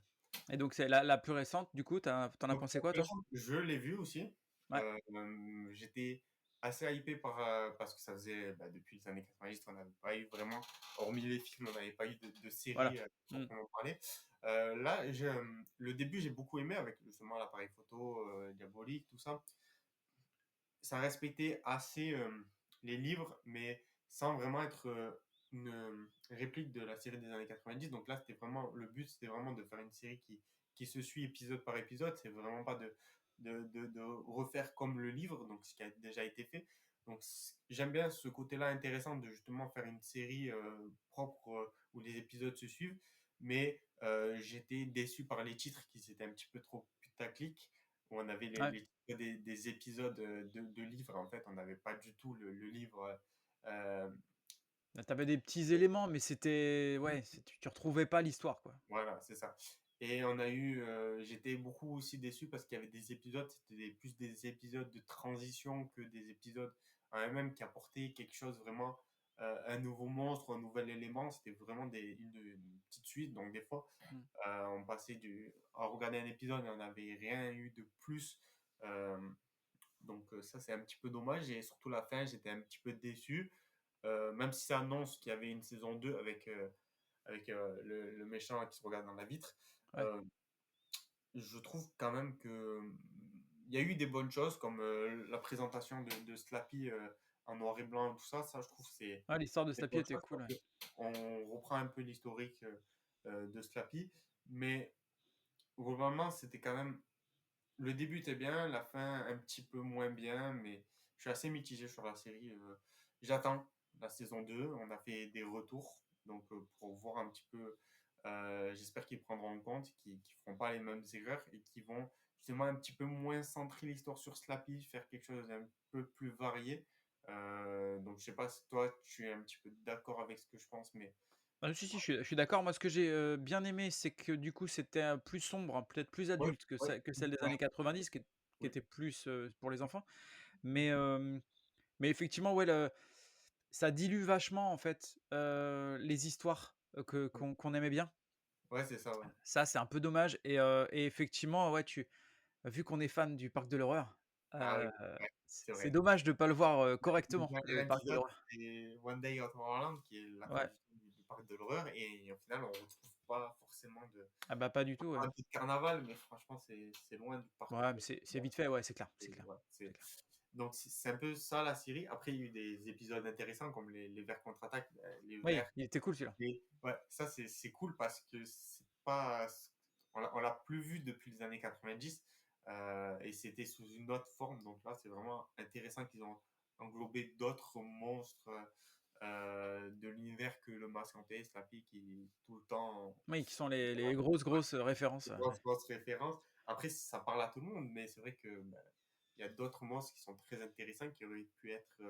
Speaker 1: Et donc c'est la plus récente du coup, tu en as
Speaker 2: Donc,
Speaker 1: pensé quoi toi?
Speaker 2: je l'ai vu aussi.
Speaker 1: Ouais,
Speaker 2: J'étais assez hypé parce que ça faisait depuis les années 90, on n'avait pas eu vraiment, hormis les films, on n'avait pas eu de série
Speaker 1: voilà. Mmh.
Speaker 2: proprement parler. Là, le début, j'ai beaucoup aimé avec justement l'appareil photo diabolique, tout ça. Ça respectait assez les livres, mais sans vraiment être une réplique de la série des années 90. Donc là, c'était vraiment le but, c'était vraiment de faire une série qui se suit épisode par épisode. C'est vraiment pas de refaire comme le livre, donc ce qui a déjà été fait. Donc j'aime bien ce côté-là intéressant de justement faire une série propre où les épisodes se suivent, mais j'étais déçu par les titres qui étaient un petit peu trop putaclic, où on avait
Speaker 1: Ouais.
Speaker 2: les des épisodes de livres. En fait, on n'avait pas du tout le livre. euh,
Speaker 1: Bah, tu avais des petits éléments, mais c'était ouais, tu retrouvais pas l'histoire, quoi.
Speaker 2: voilà, c'est ça. Et on a eu, j'étais beaucoup aussi déçu parce qu'il y avait des épisodes, c'était plus des épisodes de transition que des épisodes en eux-mêmes qui apportaient quelque chose vraiment, un nouveau monstre, un nouvel élément. C'était vraiment une petite suite. Donc des fois,
Speaker 1: Mmh.
Speaker 2: on passait à regarder un épisode et on n'avait rien eu de plus. Euh, Donc ça, c'est un petit peu dommage. Et surtout la fin, j'étais un petit peu déçu. Même si ça annonce qu'il y avait une saison 2 avec le méchant qui se regarde dans la vitre,
Speaker 1: Ouais.
Speaker 2: euh, je trouve quand même que il y a eu des bonnes choses comme la présentation de Slappy en noir et blanc, tout ça. Ça, je trouve que c'est
Speaker 1: Ouais, l'histoire de
Speaker 2: des
Speaker 1: Slappy
Speaker 2: bonnes
Speaker 1: était
Speaker 2: choses
Speaker 1: cool,
Speaker 2: parce
Speaker 1: ouais.
Speaker 2: que on reprend un peu l'historique de Slappy. Mais globalement, c'était quand même le début était bien, la fin un petit peu moins bien, mais je suis assez mitigé sur la série. J'attends la saison 2. On a fait des retours, donc pour voir un petit peu. J'espère qu'ils prendront en compte, qu'ils ne feront pas les mêmes erreurs et qu'ils vont justement un petit peu moins centrer l'histoire sur Slappy, faire quelque chose d'un peu plus varié. Donc je sais pas si toi tu es un petit peu d'accord avec ce que je pense, mais
Speaker 1: Ah si, si, je suis d'accord. Moi, ce que j'ai, bien aimé, c'est que du coup, c'était, plus sombre, hein, peut-être plus
Speaker 2: ouais,
Speaker 1: adulte que
Speaker 2: ouais,
Speaker 1: celle des
Speaker 2: ouais,
Speaker 1: années 90 qui
Speaker 2: oui,
Speaker 1: était plus, pour les enfants. Mais, mais effectivement, ouais, ça dilue vachement en fait, les histoires,
Speaker 2: oui.
Speaker 1: qu'on aimait bien.
Speaker 2: Ouais, c'est ça, ouais.
Speaker 1: Ça, c'est un peu dommage et effectivement, ouais, vu qu'on est fan du parc de l'horreur,
Speaker 2: Ah oui,
Speaker 1: heu,
Speaker 2: ouais, c'est
Speaker 1: c'est
Speaker 2: vrai.
Speaker 1: dommage de pas le voir,
Speaker 2: Le
Speaker 1: correctement,
Speaker 2: dernier
Speaker 1: le parc de
Speaker 2: épisode,
Speaker 1: l'horreur.
Speaker 2: c'est One Day at Horrorland, qui est la fin
Speaker 1: Ouais.
Speaker 2: du parc de l'horreur, et au final, on retrouve pas forcément
Speaker 1: Ah bah, pas du tout, ouais.
Speaker 2: un peu de carnaval, mais franchement, c'est loin du parc
Speaker 1: Ouais, mais
Speaker 2: de
Speaker 1: c'est
Speaker 2: l'horreur.
Speaker 1: vite fait, ouais, c'est clair, c'est clair,
Speaker 2: Ouais,
Speaker 1: c'est clair.
Speaker 2: donc c'est un peu ça la série. Après, il y a eu des épisodes intéressants comme les Verts contre-attaquent, les
Speaker 1: Oui,
Speaker 2: Verts.
Speaker 1: il était cool celui-là.
Speaker 2: Ouais, ça c'est cool parce que c'est pas, on l'a plus vu depuis les années 90 et c'était sous une autre forme. Donc là, c'est vraiment intéressant qu'ils ont englobé d'autres monstres de l'univers que le masque hanté, Slappy qui tout le temps
Speaker 1: Oui, qui sont les grosses, grosses, références,
Speaker 2: grosse référence. Après, ça parle à tout le monde, mais c'est vrai que il y a d'autres monstres qui sont très intéressants qui auraient pu être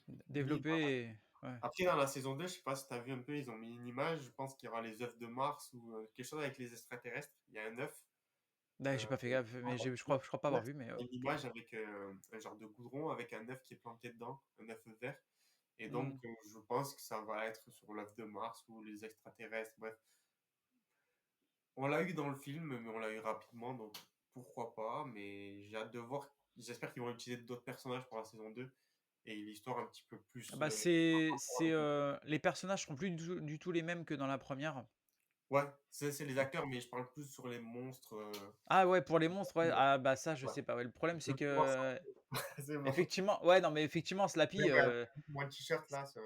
Speaker 2: mis.
Speaker 1: développées et ouais.
Speaker 2: Après, dans la saison 2, je sais pas si tu as vu un peu, ils ont mis une image. Je pense qu'il y aura les œufs de Mars ou quelque chose avec les extraterrestres. Il y a un œuf.
Speaker 1: Ouais, j'ai
Speaker 2: Euh,
Speaker 1: pas fait gaffe, mais je crois pas
Speaker 2: ouais,
Speaker 1: avoir vu, mais
Speaker 2: une
Speaker 1: OK.
Speaker 2: image avec un genre de goudron avec un œuf qui est planté dedans, un œuf vert. Et donc,
Speaker 1: Mmh.
Speaker 2: je pense que ça va être sur l'œuf de Mars ou les extraterrestres. Bref, on l'a eu dans le film, mais on l'a eu rapidement, donc pourquoi pas. Mais j'ai hâte de voir. j'espère qu'ils vont utiliser d'autres personnages pour la saison 2 et l'histoire un petit peu
Speaker 1: Ah
Speaker 2: plus,
Speaker 1: bah, les personnages seront plus du tout les mêmes que dans la première.
Speaker 2: ouais, c'est les acteurs, mais je parle plus sur les monstres,
Speaker 1: Ah ouais, pour les monstres, ouais, ah bah, ça, je
Speaker 2: ouais.
Speaker 1: sais pas, ouais. Le problème,
Speaker 2: Je
Speaker 1: c'est
Speaker 2: veux plus voir ça,
Speaker 1: que,
Speaker 2: c'est bon.
Speaker 1: effectivement ouais, non, mais effectivement,
Speaker 2: Même
Speaker 1: Slappy,
Speaker 2: regarde, mon t-shirt là sur,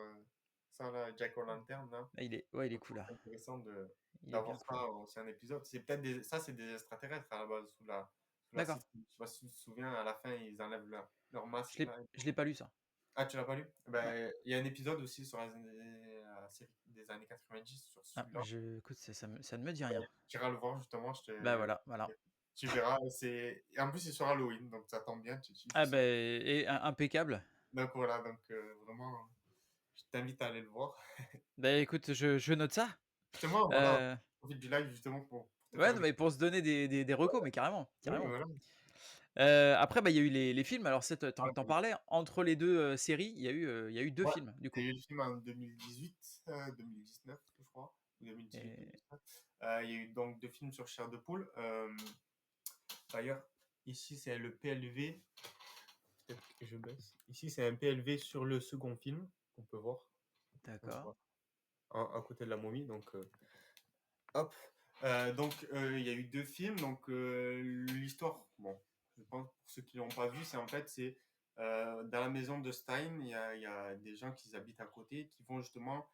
Speaker 2: ça là, Jack O'Lantern là,
Speaker 1: il est
Speaker 2: donc
Speaker 1: cool,
Speaker 2: c'est
Speaker 1: là.
Speaker 2: intéressant de
Speaker 1: Il est
Speaker 2: d'avoir
Speaker 1: bien
Speaker 2: ça
Speaker 1: cool.
Speaker 2: en ancien épisode. C'est peut-être des ça, c'est des extraterrestres à la base sous la
Speaker 1: D'accord,
Speaker 2: citrouille. Je sais pas si tu te souviens, à la fin, ils enlèvent leur
Speaker 1: je
Speaker 2: masque
Speaker 1: l'ai
Speaker 2: là.
Speaker 1: je l'ai pas lu ça.
Speaker 2: Ah, tu l'as pas lu?
Speaker 1: Non.
Speaker 2: Ben, il y a un épisode aussi sur la série des années 90 sur
Speaker 1: Ah,
Speaker 2: celui-là.
Speaker 1: écoute, ça ne me dit rien.
Speaker 2: Tu iras le voir justement,
Speaker 1: Bah, voilà, voilà.
Speaker 2: tu verras, c'est et en plus, c'est sur Halloween, donc ça tombe bien, tu kiffes
Speaker 1: Ah
Speaker 2: aussi.
Speaker 1: beh et impeccable.
Speaker 2: Donc voilà, donc vraiment, je t'invite à aller le voir.
Speaker 1: Bah, écoute, je note ça.
Speaker 2: Justement, voilà,
Speaker 1: Heu,
Speaker 2: on profite du live justement pour te
Speaker 1: ouais,
Speaker 2: faire
Speaker 1: non,
Speaker 2: des
Speaker 1: mais pour se donner des recos, mais carrément,
Speaker 2: oui,
Speaker 1: carrément.
Speaker 2: voilà.
Speaker 1: Après, bah, il y a eu les films. Alors ça, tu
Speaker 2: Ouais,
Speaker 1: en parlais. Entre les 2 séries, il y a eu 2
Speaker 2: ouais,
Speaker 1: films, du
Speaker 2: il y
Speaker 1: coup
Speaker 2: a eu le film en 2018, 2019, je crois, ou
Speaker 1: et
Speaker 2: 2018-2019. Il y a eu donc 2 films sur Chair de poule. D'ailleurs, ici, c'est le PLV. Peut-être que je baisse. Ici, c'est un PLV sur le second film qu'on peut voir. Donc,
Speaker 1: d'accord,
Speaker 2: voilà, à côté de la momie. Donc, hop. Donc, il y a eu 2 films. Donc, l'histoire, bon, je pense pour ceux qui l'ont pas vu, c'est en fait, c'est dans la maison de Stein, il y a des gens qui habitent à côté qui vont justement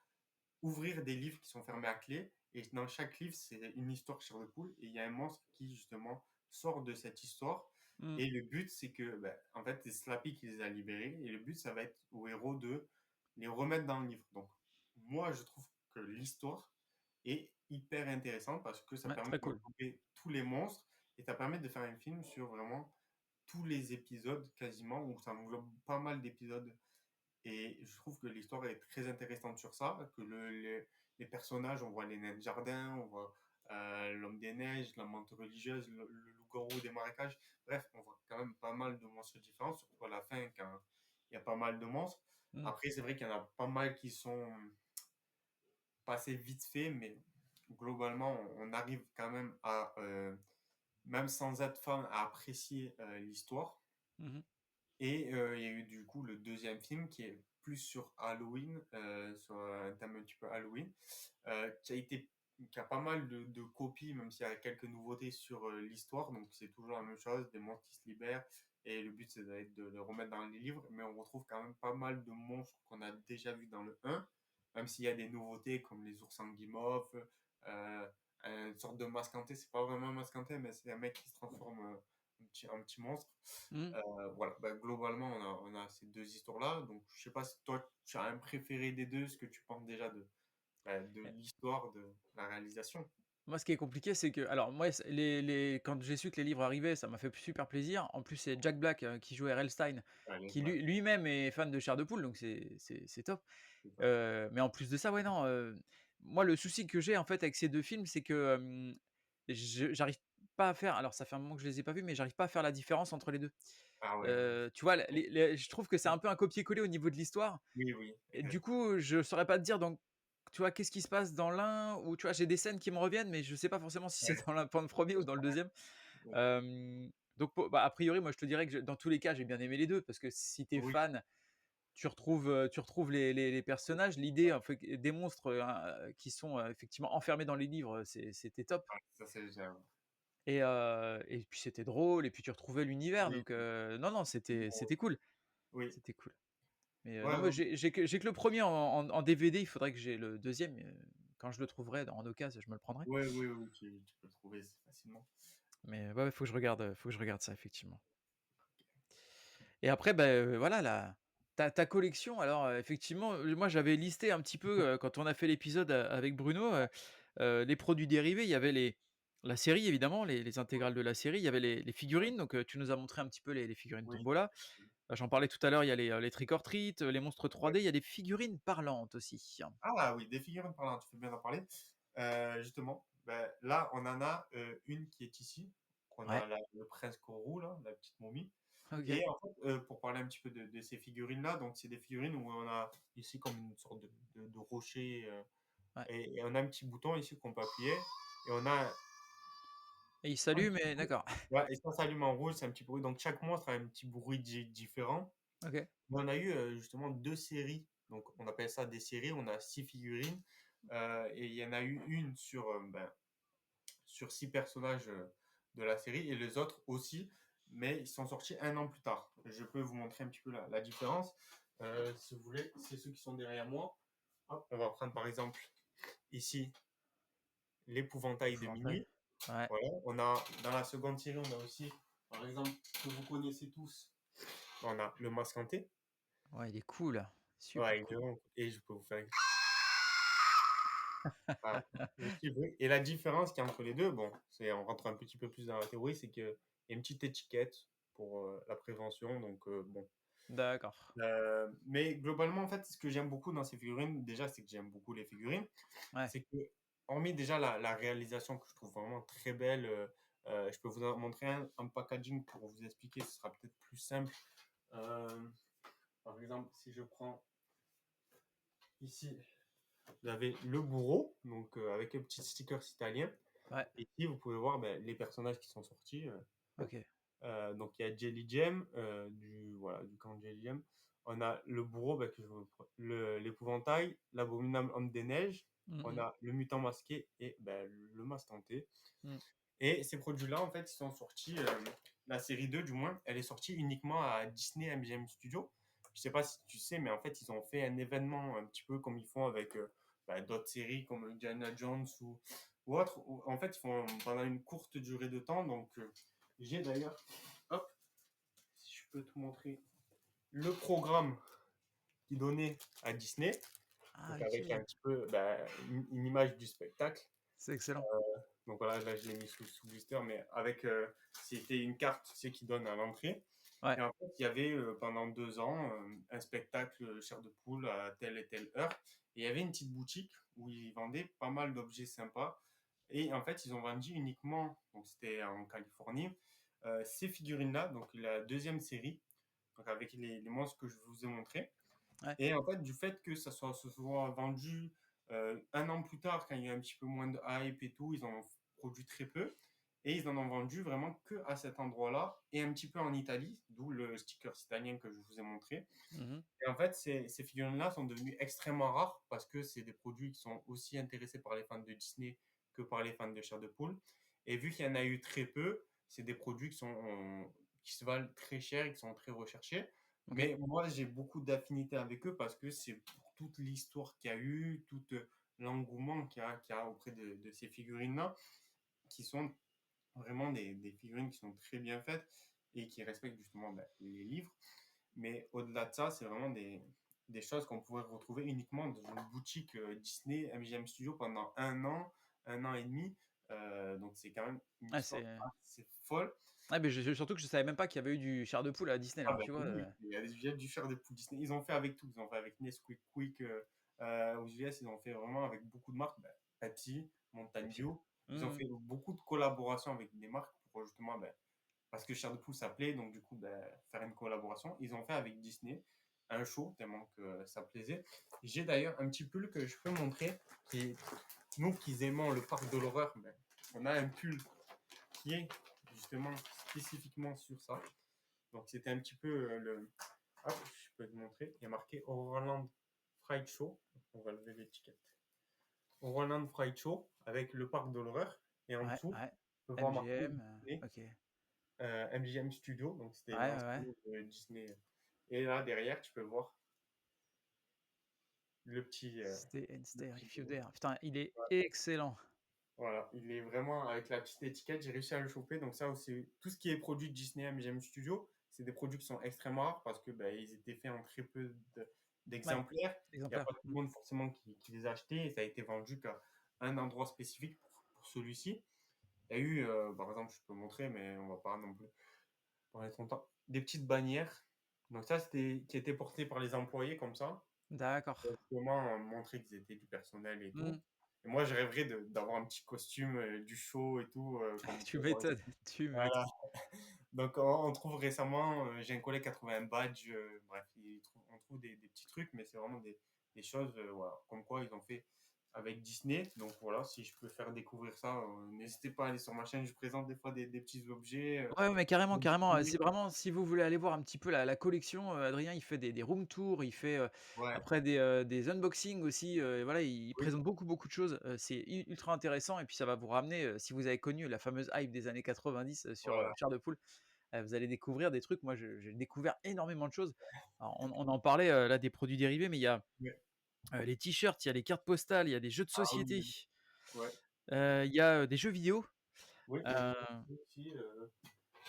Speaker 2: ouvrir des livres qui sont fermés à clé. Et dans chaque livre, c'est une histoire sur le pool. Et il y a un monstre qui, justement, sort de cette histoire.
Speaker 1: mmh,
Speaker 2: Et le but, c'est que, ben, en fait, c'est Slappy qui les a libérés. Et le but, ça va être au héros de les remettre dans le livre. Donc, moi, je trouve que l'histoire est hyper intéressante parce que ça
Speaker 1: ouais,
Speaker 2: permet
Speaker 1: très
Speaker 2: de
Speaker 1: cool.
Speaker 2: regrouper tous les monstres. Et ça permet de faire un film sur vraiment tous les épisodes, quasiment, où ça englobe pas mal d'épisodes et je trouve que l'histoire est très intéressante sur ça, que les personnages, on voit les nains de jardin, on voit l'homme des neiges, la menthe religieuse, le loup-garou des marécages. Bref, on voit quand même pas mal de monstres différents, surtout à la fin quand il y a pas mal de monstres.
Speaker 1: Mmh,
Speaker 2: Après, c'est vrai qu'il y en a pas mal qui sont passés vite fait, mais globalement, on arrive quand même à, même sans être fan, à apprécier l'histoire.
Speaker 1: mmh.
Speaker 2: Et il y a eu du coup le deuxième film qui est plus sur Halloween, sur un thème un petit peu Halloween, qui a pas mal de copies, même s'il y a quelques nouveautés sur l'histoire. Donc c'est toujours la même chose, des monstres qui se libèrent. Et le but c'est d'être de les remettre dans les livres. Mais on retrouve quand même pas mal de monstres qu'on a déjà vus dans le un, même s'il y a des nouveautés comme les ours en guimauve, une sorte de masquanté. C'est pas vraiment un masquanté, mais c'est un mec qui se transforme en petit monstre.
Speaker 1: Mmh.
Speaker 2: Voilà, bah, globalement, on a ces deux histoires-là. Donc, je sais pas si toi, tu as un préféré des deux, ce que tu penses déjà de
Speaker 1: Et
Speaker 2: l'histoire, de la réalisation.
Speaker 1: moi, ce qui est compliqué, c'est que alors moi, c les quand j'ai su que les livres arrivaient, ça m'a fait super plaisir. En plus, c'est Jack Black, qui joue R.L. Stein,
Speaker 2: Allez,
Speaker 1: qui
Speaker 2: ouais,
Speaker 1: lui-même est fan de Chair de poule, donc c'est top.
Speaker 2: c'est ça.
Speaker 1: Mais en plus de ça, ouais, non, moi, le souci que j'ai, en fait, avec ces 2 films, c'est que, j'arrive pas à faire alors ça fait un moment que je les ai pas vus, mais j'arrive pas à faire la différence entre les 2.
Speaker 2: Ah ouais, ouais.
Speaker 1: Tu vois, les je trouve que c'est un peu un copier-coller au niveau de l'histoire
Speaker 2: Oui, oui.
Speaker 1: et du coup, je saurais pas te dire donc, tu vois, qu'est-ce qui se passe dans l'un ou tu vois, j'ai des scènes qui me reviennent, mais je sais pas forcément si c'est
Speaker 2: Ouais,
Speaker 1: dans le premier ou dans le deuxième.
Speaker 2: OK.
Speaker 1: Donc bah, a priori, moi, je te dirais que dans tous les cas, j'ai bien aimé les 2 parce que si tu es
Speaker 2: Oui,
Speaker 1: fan, tu retrouves les personnages. L'idée, en fait, des monstres, qui sont, effectivement enfermés dans les livres, c'était top
Speaker 2: ouais, ça c'est déjà
Speaker 1: et puis c'était drôle et puis tu retrouvais l'univers
Speaker 2: oui,
Speaker 1: donc non, non,
Speaker 2: c'est
Speaker 1: c'était
Speaker 2: drôle.
Speaker 1: cool,
Speaker 2: Oui.
Speaker 1: c'était cool. Mais
Speaker 2: Ouais,
Speaker 1: non, moi
Speaker 2: ouais.
Speaker 1: j'ai que le premier en DVD, il faudrait que j'ai le deuxième. Quand je le trouverai en occasion, je me le prendrai.
Speaker 2: Ouais, oui, oui, tu peux le trouver facilement.
Speaker 1: Mais ouais, ouais, faut que je regarde ça effectivement. Et après, bah, voilà ta collection alors, effectivement, moi j'avais listé un petit peu, quand on a fait l'épisode, avec Bruno, les produits dérivés. Il y avait la série évidemment, les intégrales de la série. Il y avait les figurines, donc tu nous as montré un petit peu les figurines
Speaker 2: Oui.
Speaker 1: Tombola. J'en parlais tout à l'heure, il y a les Trick or Treat, les monstres
Speaker 2: Ouais.
Speaker 1: 3D, il y a des figurines parlantes aussi.
Speaker 2: Ah oui, des figurines parlantes, tu fais bien d'en parler. Justement, bah, là, on en a une qui est ici, qu'on a
Speaker 1: Ouais,
Speaker 2: le prince Kourou, là, la petite momie.
Speaker 1: OK.
Speaker 2: Et en fait, pour parler un petit peu de ces figurines-là, donc c'est des figurines où on a ici comme une sorte de rocher,
Speaker 1: Ouais.
Speaker 2: et on a un petit bouton ici qu'on peut appuyer, et on a
Speaker 1: Et il
Speaker 2: Un
Speaker 1: s'allume
Speaker 2: petit
Speaker 1: et
Speaker 2: bruit.
Speaker 1: d'accord.
Speaker 2: Ouais, et ça s'allume en rouge, c'est un petit bruit. Donc chaque monstre a un petit bruit différent.
Speaker 1: OK.
Speaker 2: On a eu, justement 2 séries, donc on appelle ça des séries. On a 6 figurines, et il y en a eu une sur, sur 6 personnages, de la série, et les autres aussi, mais ils sont sortis un an plus tard. Je peux vous montrer un petit peu la différence, si vous voulez. C'est ceux qui sont derrière moi. Hop, on va prendre par exemple ici l'épouvantail de
Speaker 1: Épouvantail.
Speaker 2: minuit.
Speaker 1: Ouais.
Speaker 2: Voilà, on a dans la seconde série, on a aussi, par exemple, que vous connaissez tous, on a le masque hanté.
Speaker 1: Ouais, il est cool.
Speaker 2: Ouais,
Speaker 1: Super
Speaker 2: il est
Speaker 1: cool.
Speaker 2: vraiment cool, et je peux vous faire ah, le petit bruit. Et la différence qu'il y a entre les deux, bon, c'est, on rentre un petit peu plus dans la théorie, c'est qu'il y a une petite étiquette pour la prévention. Donc, bon.
Speaker 1: D'accord.
Speaker 2: Mais globalement, en fait, ce que j'aime beaucoup dans ces figurines, déjà, c'est que j'aime beaucoup les figurines.
Speaker 1: Ouais.
Speaker 2: C'est que, hormis déjà la réalisation que je trouve vraiment très belle, je peux vous en montrer un packaging pour vous expliquer, ce sera peut-être plus simple. Euh, Par exemple, si je prends ici, vous avez le bourreau, donc avec un petit sticker italien.
Speaker 1: Ouais.
Speaker 2: Et ici, vous pouvez voir ben, les personnages qui sont sortis.
Speaker 1: OK.
Speaker 2: Donc, il y a Jelly Jam, voilà, du camp Jelly Jam. On a le bourreau, ben, l'épouvantail, l'abominable homme des neiges.
Speaker 1: Mmh
Speaker 2: On
Speaker 1: mh.
Speaker 2: a le mutant masqué et ben, le masque hanté.
Speaker 1: Mmh.
Speaker 2: Et ces produits-là, en fait, ils sont sortis, la série 2 du moins, elle est sortie uniquement à Disney MGM Studios. Je sais pas si tu sais, mais en fait, ils ont fait un événement un petit peu comme ils font avec bah, d'autres séries comme Indiana Jones ou autres. En fait, ils font pendant une courte durée de temps. Donc, j'ai d'ailleurs, hop, si je peux te montrer le programme qu'ils donnaient à Disney.
Speaker 1: Ah
Speaker 2: Donc, avec un
Speaker 1: OK.
Speaker 2: petit peu bah, une image du spectacle.
Speaker 1: C'est excellent.
Speaker 2: Donc voilà, là je l'ai mis sous blister, mais avec, c'était une carte, tu sais, qui donne à l'entrée.
Speaker 1: Ouais.
Speaker 2: Et en fait, il y avait pendant 2 ans un spectacle chair de poule à telle et telle heure. Et il y avait une petite boutique où ils vendaient pas mal d'objets sympas. Et en fait, ils ont vendu uniquement, donc c'était en Californie, ces figurines-là, donc la deuxième série, donc avec les monstres que je vous ai montrés.
Speaker 1: Ouais.
Speaker 2: Et en fait, du fait que ça se soit vendu un an plus tard, quand il y a un petit peu moins de hype et tout, ils en ont produit très peu. Et ils en ont vendu vraiment que à cet endroit-là et un petit peu en Italie, d'où le sticker italien que je vous ai montré.
Speaker 1: Mmh mh.
Speaker 2: Et en fait, ces figurines-là sont devenues extrêmement rares parce que c'est des produits qui sont aussi intéressés par les fans de Disney que par les fans de chair de poule. Et vu qu'il y en a eu très peu, c'est des produits qui se valent très cher et qui sont très recherchés.
Speaker 1: OK.
Speaker 2: Mais moi, j'ai beaucoup d'affinité avec eux parce que c'est pour toute l'histoire qu'il y a eu, tout l'engouement qu'il y a auprès de ces figurines-là, qui sont vraiment des figurines qui sont très bien faites et qui respectent justement ben, les livres. Mais au-delà de ça, c'est vraiment des choses qu'on pourrait retrouver uniquement dans une boutique Disney MGM Studio pendant un an et demi. Donc c'est quand même une
Speaker 1: Ah
Speaker 2: histoire
Speaker 1: c'est
Speaker 2: assez folle.
Speaker 1: ah beh, je surtout que je savais même pas qu'il y avait eu du chair de poule à Disney
Speaker 2: Ah
Speaker 1: alors
Speaker 2: ben
Speaker 1: tu vois,
Speaker 2: oui, il y a des du faire de poule Disney. Ils ont fait avec tout. Ils ont fait avec Nesquik, Quick. Aux US, ils ont fait vraiment avec beaucoup de marques. Ben, Pepsi,
Speaker 1: et
Speaker 2: Mountain
Speaker 1: puis
Speaker 2: Dew. Ils ont
Speaker 1: mmh mh.
Speaker 2: fait beaucoup de collaborations avec des marques pour justement ben, parce que Chair de Poule ça plaît, donc du coup, ben, faire une collaboration. Ils ont fait avec Disney un show tellement que ça plaisait. J'ai d'ailleurs un petit pull que je peux montrer. Nous qui aimons le parc de l'horreur, ben, on a un pull qui est justement spécifiquement sur ça. Donc c'était un petit peu le. Hop, je peux te montrer. Il y a marqué Horrorland Fright Show. On va lever l'étiquette. Horrorland Fright Show avec le parc de l'horreur. Et en
Speaker 1: Ouais,
Speaker 2: dessous,
Speaker 1: ouais.
Speaker 2: on peut voir marqué
Speaker 1: MGM,
Speaker 2: Disney
Speaker 1: OK.
Speaker 2: MGM Studio, donc c'était
Speaker 1: Ouais, ouais, ouais.
Speaker 2: l'ancien Disney. Et là, derrière, tu peux voir le petit,
Speaker 1: Stay and
Speaker 2: le
Speaker 1: Stay
Speaker 2: petit
Speaker 1: If You
Speaker 2: bonhomme.
Speaker 1: Dare. Putain, il est
Speaker 2: Ouais,
Speaker 1: excellent.
Speaker 2: voilà, il est vraiment avec la petite étiquette, j'ai réussi à le choper. Donc ça aussi, tout ce qui est produit de Disney MGM Studio, c'est des produits qui sont extrêmement rares parce que ben, ils étaient faits en très peu
Speaker 1: Ouais,
Speaker 2: d'exemplaires. Il n'y a
Speaker 1: exemplaire.
Speaker 2: pas tout
Speaker 1: Mmh.
Speaker 2: le monde forcément qui les a achetés et ça a été vendu qu'à un endroit spécifique pour celui-ci. Il y a eu, par exemple, je peux montrer, mais on va pas non plus parler trop longtemps, des petites bannières. Donc ça, c'était qui était porté par les employés comme ça.
Speaker 1: D'accord.
Speaker 2: Comment montrer qu'ils étaient du personnel et
Speaker 1: Mmh.
Speaker 2: tout. Et moi, je rêverais d'avoir un petit costume du show et tout, comme on
Speaker 1: Tu
Speaker 2: peut voir
Speaker 1: m'étonnes,
Speaker 2: ici.
Speaker 1: tu
Speaker 2: Voilà.
Speaker 1: m'étonnes.
Speaker 2: Donc, on trouve récemment, j'ai un collègue qui a trouvé un badge, bref, on trouve des petits trucs, mais c'est vraiment des choses, voilà, comme quoi ils ont fait avec Disney. Donc voilà, si je peux faire découvrir ça, n'hésitez pas à aller sur ma chaîne. Je présente des fois des petits objets.
Speaker 1: Ouais, mais carrément,
Speaker 2: Des
Speaker 1: carrément,
Speaker 2: Disney.
Speaker 1: c'est vraiment si vous voulez aller voir un petit peu la collection, Adrien, il fait des room tours, il fait,
Speaker 2: Ouais,
Speaker 1: après des unboxings aussi, voilà, il
Speaker 2: oui,
Speaker 1: présente beaucoup, beaucoup de choses, c'est ultra intéressant et puis ça va vous ramener, si vous avez connu la fameuse hype des années 90, sur,
Speaker 2: voilà.
Speaker 1: Chair de Poule, vous allez découvrir des trucs. Moi, j'ai découvert énormément de choses. Alors on en parlait, là, des produits dérivés, mais il y a,
Speaker 2: Ouais.
Speaker 1: les t-shirts, il y a les cartes postales, il y a des jeux de
Speaker 2: Ah oui,
Speaker 1: société,
Speaker 2: oui. Ouais.
Speaker 1: il y a, des jeux vidéo,
Speaker 2: Oui, des
Speaker 1: heu,
Speaker 2: jeux aussi.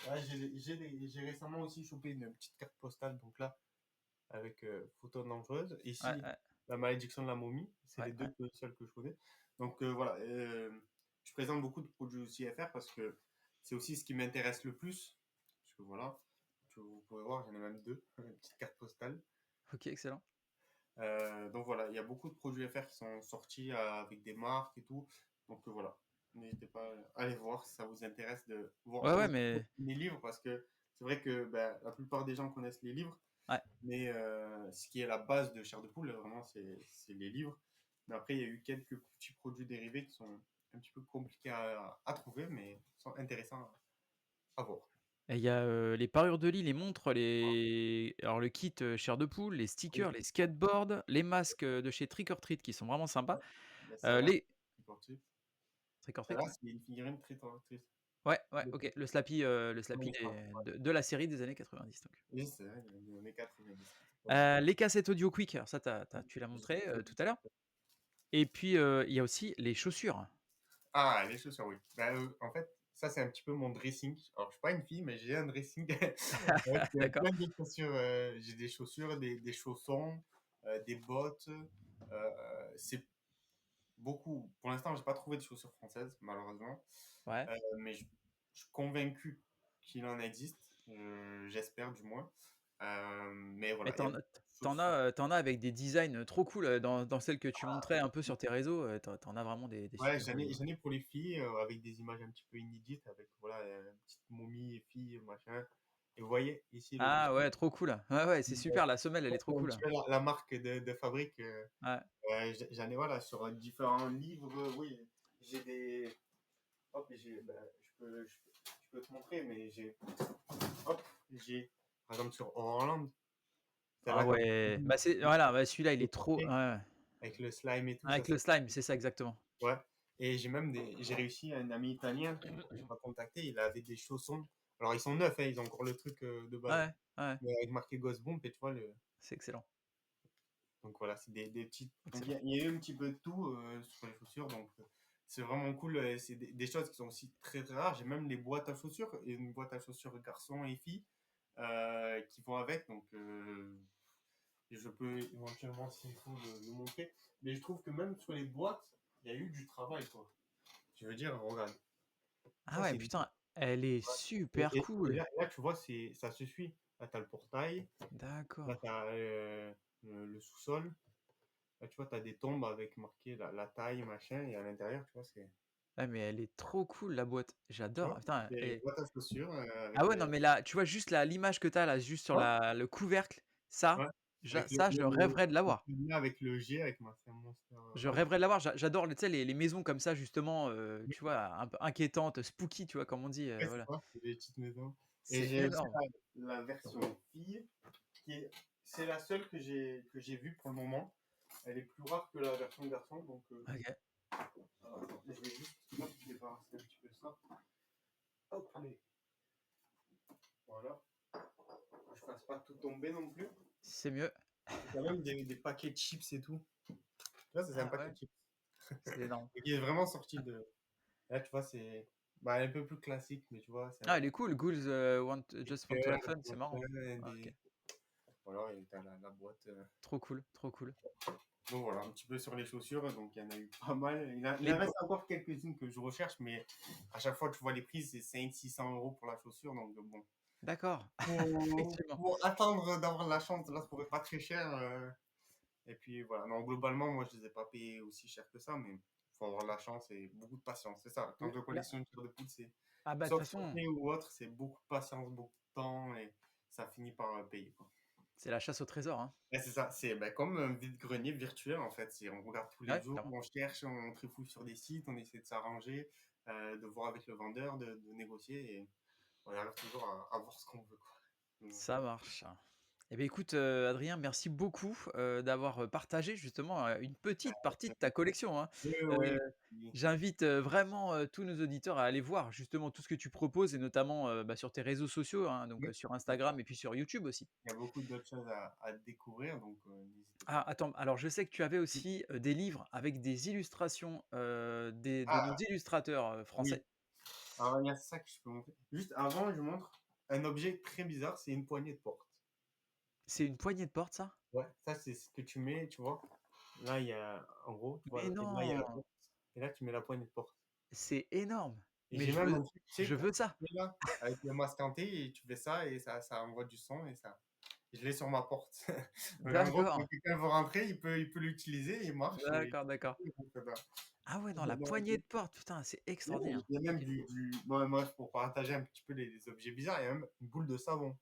Speaker 2: Ouais, j'ai récemment aussi chopé une petite carte postale, donc là, avec photo dangereuse.
Speaker 1: ouais,
Speaker 2: Ici,
Speaker 1: ouais,
Speaker 2: la malédiction de la momie. C'est
Speaker 1: ouais,
Speaker 2: les deux
Speaker 1: ouais.
Speaker 2: seuls que je connais. Donc voilà, je présente beaucoup de produits aussi FR parce que c'est aussi ce qui m'intéresse le plus. Parce que voilà, vous pouvez voir, j'en ai même deux, une petite carte postale.
Speaker 1: OK, excellent.
Speaker 2: Donc voilà, il y a beaucoup de produits FR qui sont sortis avec des marques et tout. Donc voilà, n'hésitez pas à aller voir si ça vous intéresse de voir
Speaker 1: Ouais, ouais,
Speaker 2: aussi
Speaker 1: mais
Speaker 2: les livres parce que c'est vrai que ben, la plupart des gens connaissent les livres,
Speaker 1: ouais.
Speaker 2: mais ce qui est la base de Chair de Poule, vraiment, c'est les livres. Mais après, il y a eu quelques petits produits dérivés qui sont un petit peu compliqués à trouver, mais sont intéressants à voir.
Speaker 1: Et il y a, les parures de lit, les montres, les alors le kit, Chair de Poule, les stickers,
Speaker 2: Oui,
Speaker 1: les skateboards, les masques, de chez Trick or Treat qui sont vraiment sympas.
Speaker 2: ben, celle-là,
Speaker 1: Les
Speaker 2: c'est sportif.
Speaker 1: Trick or Treat,
Speaker 2: Celle-là,
Speaker 1: ouais.
Speaker 2: c'est une figurine très triste.
Speaker 1: Ouais, ouais, OK. Le Slappy de la série des années 90 donc.
Speaker 2: Oui, c'est vrai, dans les années 90.
Speaker 1: Les cassettes audio Quick, alors ça tu l'as montré, tout à l'heure. Et puis, il y a aussi les chaussures.
Speaker 2: Ah, les chaussures, oui. Bah, en fait, ça, c'est un petit peu mon dressing. Alors, je suis pas une fille, mais j'ai un dressing avec
Speaker 1: D'accord.
Speaker 2: plein de chaussures. J'ai des chaussures, des chaussons, des bottes. C'est beaucoup. Pour l'instant, j'ai pas trouvé de chaussures françaises, malheureusement.
Speaker 1: Ouais.
Speaker 2: Mais je suis convaincu qu'il en existe. J'espère, du moins. Mais
Speaker 1: Mais
Speaker 2: voilà, il y a beaucoup de chaussures.
Speaker 1: tu en as avec des designs, trop cool, dans celles que tu montrais un peu sur tes réseaux, tu en as vraiment des
Speaker 2: Ouais,
Speaker 1: super jolis, ouais.
Speaker 2: j'en ai pour les filles, avec des images un petit peu inédites, avec voilà, une petite momie et fille, machin. Et vous voyez ici le
Speaker 1: Ah
Speaker 2: dessus,
Speaker 1: ouais, trop cool. Ouais, ouais, c'est super, la semelle, elle est trop
Speaker 2: un
Speaker 1: cool.
Speaker 2: petit peu la marque de fabrique.
Speaker 1: Ouais.
Speaker 2: J'en ai voilà, sur différents livres, oui. J'ai des. Hop, bah, je peux te montrer, mais j'ai. Hop, j'ai. Par exemple, sur Horrorland,
Speaker 1: Ah
Speaker 2: celle-là, comme
Speaker 1: ouais, bah, c'est voilà, bah, celui-là, il
Speaker 2: le
Speaker 1: est trop
Speaker 2: portrait,
Speaker 1: ouais, ouais.
Speaker 2: avec le slime et tout, ça,
Speaker 1: Avec le
Speaker 2: c'est.
Speaker 1: slime, c'est ça exactement.
Speaker 2: Ouais. Et j'ai même j'ai réussi, un ami italien qui m'a contacté, il avait des chaussons. Alors ils sont neufs, hein, ils ont encore le truc de base.
Speaker 1: Ouais, ouais,
Speaker 2: Mais avec marqué Ghost Bump, et tu vois le.
Speaker 1: c'est excellent,
Speaker 2: Donc voilà, c'est des petites. Donc
Speaker 1: excellent.
Speaker 2: il y a eu un petit peu de tout sur les chaussures, donc c'est vraiment cool. C'est des choses qui sont aussi très très rares. J'ai même les boîtes à chaussures, et une boîte à chaussures garçons et filles qui vont avec. Donc je peux éventuellement, s'il faut, le montrer. Mais je trouve que même sur les boîtes, il y a eu du travail, quoi. Je veux dire, regarde.
Speaker 1: Ah
Speaker 2: Ça,
Speaker 1: ouais,
Speaker 2: c'est une.
Speaker 1: putain, elle est super
Speaker 2: Et
Speaker 1: cool.
Speaker 2: là, tu vois, ça se suit. Là, tu as le portail. Là,
Speaker 1: D'accord.
Speaker 2: tu as le sous-sol. Là, tu vois, tu as des tombes avec marqué la taille, machin. Et à l'intérieur, tu vois, c'est.
Speaker 1: Ouais, mais elle est trop cool la boîte,
Speaker 2: Ouais,
Speaker 1: j'adore. Putain
Speaker 2: c'est
Speaker 1: et
Speaker 2: boîte à chaussures
Speaker 1: ah
Speaker 2: avec
Speaker 1: ouais, non, mais là, tu vois juste l'image que tu as là, juste sur
Speaker 2: Ouais,
Speaker 1: le couvercle, ça,
Speaker 2: ouais. Avec
Speaker 1: je rêverais de l'avoir.
Speaker 2: avec le G, avec c'est un monster
Speaker 1: Je
Speaker 2: High.
Speaker 1: rêverais de l'avoir. J'adore tu sais les maisons comme ça justement, tu vois, un peu inquiétantes, spooky, tu vois, comme on dit,
Speaker 2: Ouais, c'est
Speaker 1: voilà.
Speaker 2: ça, c'est des petites maisons. Et
Speaker 1: C'est
Speaker 2: j'ai aussi
Speaker 1: énorme.
Speaker 2: la version fille, qui est. C'est la seule que j'ai vue pour le moment. Elle est plus rare que la version garçon, donc.
Speaker 1: OK.
Speaker 2: Alors, attends, je vais juste débarrasser un petit peu ça. Hop, allez. Voilà. Que je fasse pas tout tomber non plus.
Speaker 1: C'est mieux.
Speaker 2: Il y a même des paquets de chips et tout. Là, c'est un
Speaker 1: Ah
Speaker 2: paquet
Speaker 1: ouais,
Speaker 2: de chips.
Speaker 1: c'est énorme.
Speaker 2: Et qui est vraiment sorti de. Là, tu vois, c'est bah, un peu plus classique, mais tu vois, c'est
Speaker 1: Ah,
Speaker 2: un
Speaker 1: elle est cool, Ghouls,
Speaker 2: des
Speaker 1: Just Want to
Speaker 2: cœurs,
Speaker 1: Have Fun,
Speaker 2: des
Speaker 1: c'est marrant.
Speaker 2: machins,
Speaker 1: Ah OK.
Speaker 2: des. Voilà, et t'as la boîte.
Speaker 1: Trop cool, trop cool.
Speaker 2: Donc voilà, un petit peu sur les chaussures. Donc il y en a eu pas mal. Il
Speaker 1: Les
Speaker 2: en
Speaker 1: bo
Speaker 2: reste encore quelques-unes que je recherche, mais à chaque fois, tu vois les prix, c'est 500-600 € pour la chaussure. Donc bon.
Speaker 1: d'accord, effectivement.
Speaker 2: Pour attendre d'avoir la chance de la trouver pas très cher. Et puis voilà, non, globalement, moi je les ai pas payés aussi cher que ça, mais il faut avoir de la chance et beaucoup de patience. C'est ça, quand
Speaker 1: L
Speaker 2: je
Speaker 1: là
Speaker 2: collectionne une pierre de poule, c'est
Speaker 1: ah bah, de toute
Speaker 2: soit
Speaker 1: façon
Speaker 2: surpris ou autre, c'est beaucoup de patience, beaucoup de temps et ça finit par payer, quoi.
Speaker 1: C'est la chasse au trésor, hein.
Speaker 2: Ouais, c'est ça, c'est, bah, comme un vide-grenier virtuel, en fait. C'est on regarde tous les
Speaker 1: Ouais,
Speaker 2: jours,
Speaker 1: clairement.
Speaker 2: on cherche, on trifouille sur des sites, on essaie de s'arranger, de voir avec le vendeur, de négocier et on arrive toujours à voir ce qu'on veut, quoi. Mmh.
Speaker 1: Ça marche. Eh beh, écoute, Adrien, merci beaucoup, d'avoir, partagé justement, une petite partie de ta collection, hein.
Speaker 2: Oui,
Speaker 1: Heu,
Speaker 2: oui, oui.
Speaker 1: J'invite, vraiment, tous nos auditeurs à aller voir justement tout ce que tu proposes et notamment, bah, sur tes réseaux sociaux, hein, donc,
Speaker 2: Oui,
Speaker 1: sur
Speaker 2: c'est ça.
Speaker 1: Instagram et puis sur YouTube aussi.
Speaker 2: Il y a beaucoup d'autres choses à découvrir, donc n'hésitez
Speaker 1: Ah,
Speaker 2: pas.
Speaker 1: attends, alors je sais que tu avais
Speaker 2: Oui.
Speaker 1: aussi, des livres avec des illustrations, des de nos
Speaker 2: Ah!
Speaker 1: illustrateurs,
Speaker 2: Oui.
Speaker 1: français.
Speaker 2: Alors il y a ça que je peux montrer. Juste avant, je montre un objet très bizarre, c'est une poignée de porte.
Speaker 1: C'est une poignée de porte ça?
Speaker 2: Ouais, ça c'est ce que tu mets, tu vois? Là, il y a en gros, tu vois?
Speaker 1: Mais
Speaker 2: Et là, il y a la
Speaker 1: non!
Speaker 2: porte et là, tu mets la poignée de porte.
Speaker 1: C'est énorme!
Speaker 2: Et
Speaker 1: Mais
Speaker 2: j'ai même un truc, tu sais,
Speaker 1: je
Speaker 2: pour
Speaker 1: veux ça!
Speaker 2: couper là, avec le masque hanté et tu fais ça et ça envoie du son et ça je l'ai sur ma porte. Donc en gros, quand
Speaker 1: D'accord,
Speaker 2: quelqu'un veut rentrer, il peut l'utiliser, il marche et
Speaker 1: d'accord, d'accord.
Speaker 2: il rentre dedans.
Speaker 1: Ah ouais, dans la
Speaker 2: Non,
Speaker 1: poignée de porte, putain, c'est
Speaker 2: ouais,
Speaker 1: extraordinaire.
Speaker 2: il y a même
Speaker 1: OK.
Speaker 2: moi pour partager un petit peu les objets bizarres, il y a même une boule de savon.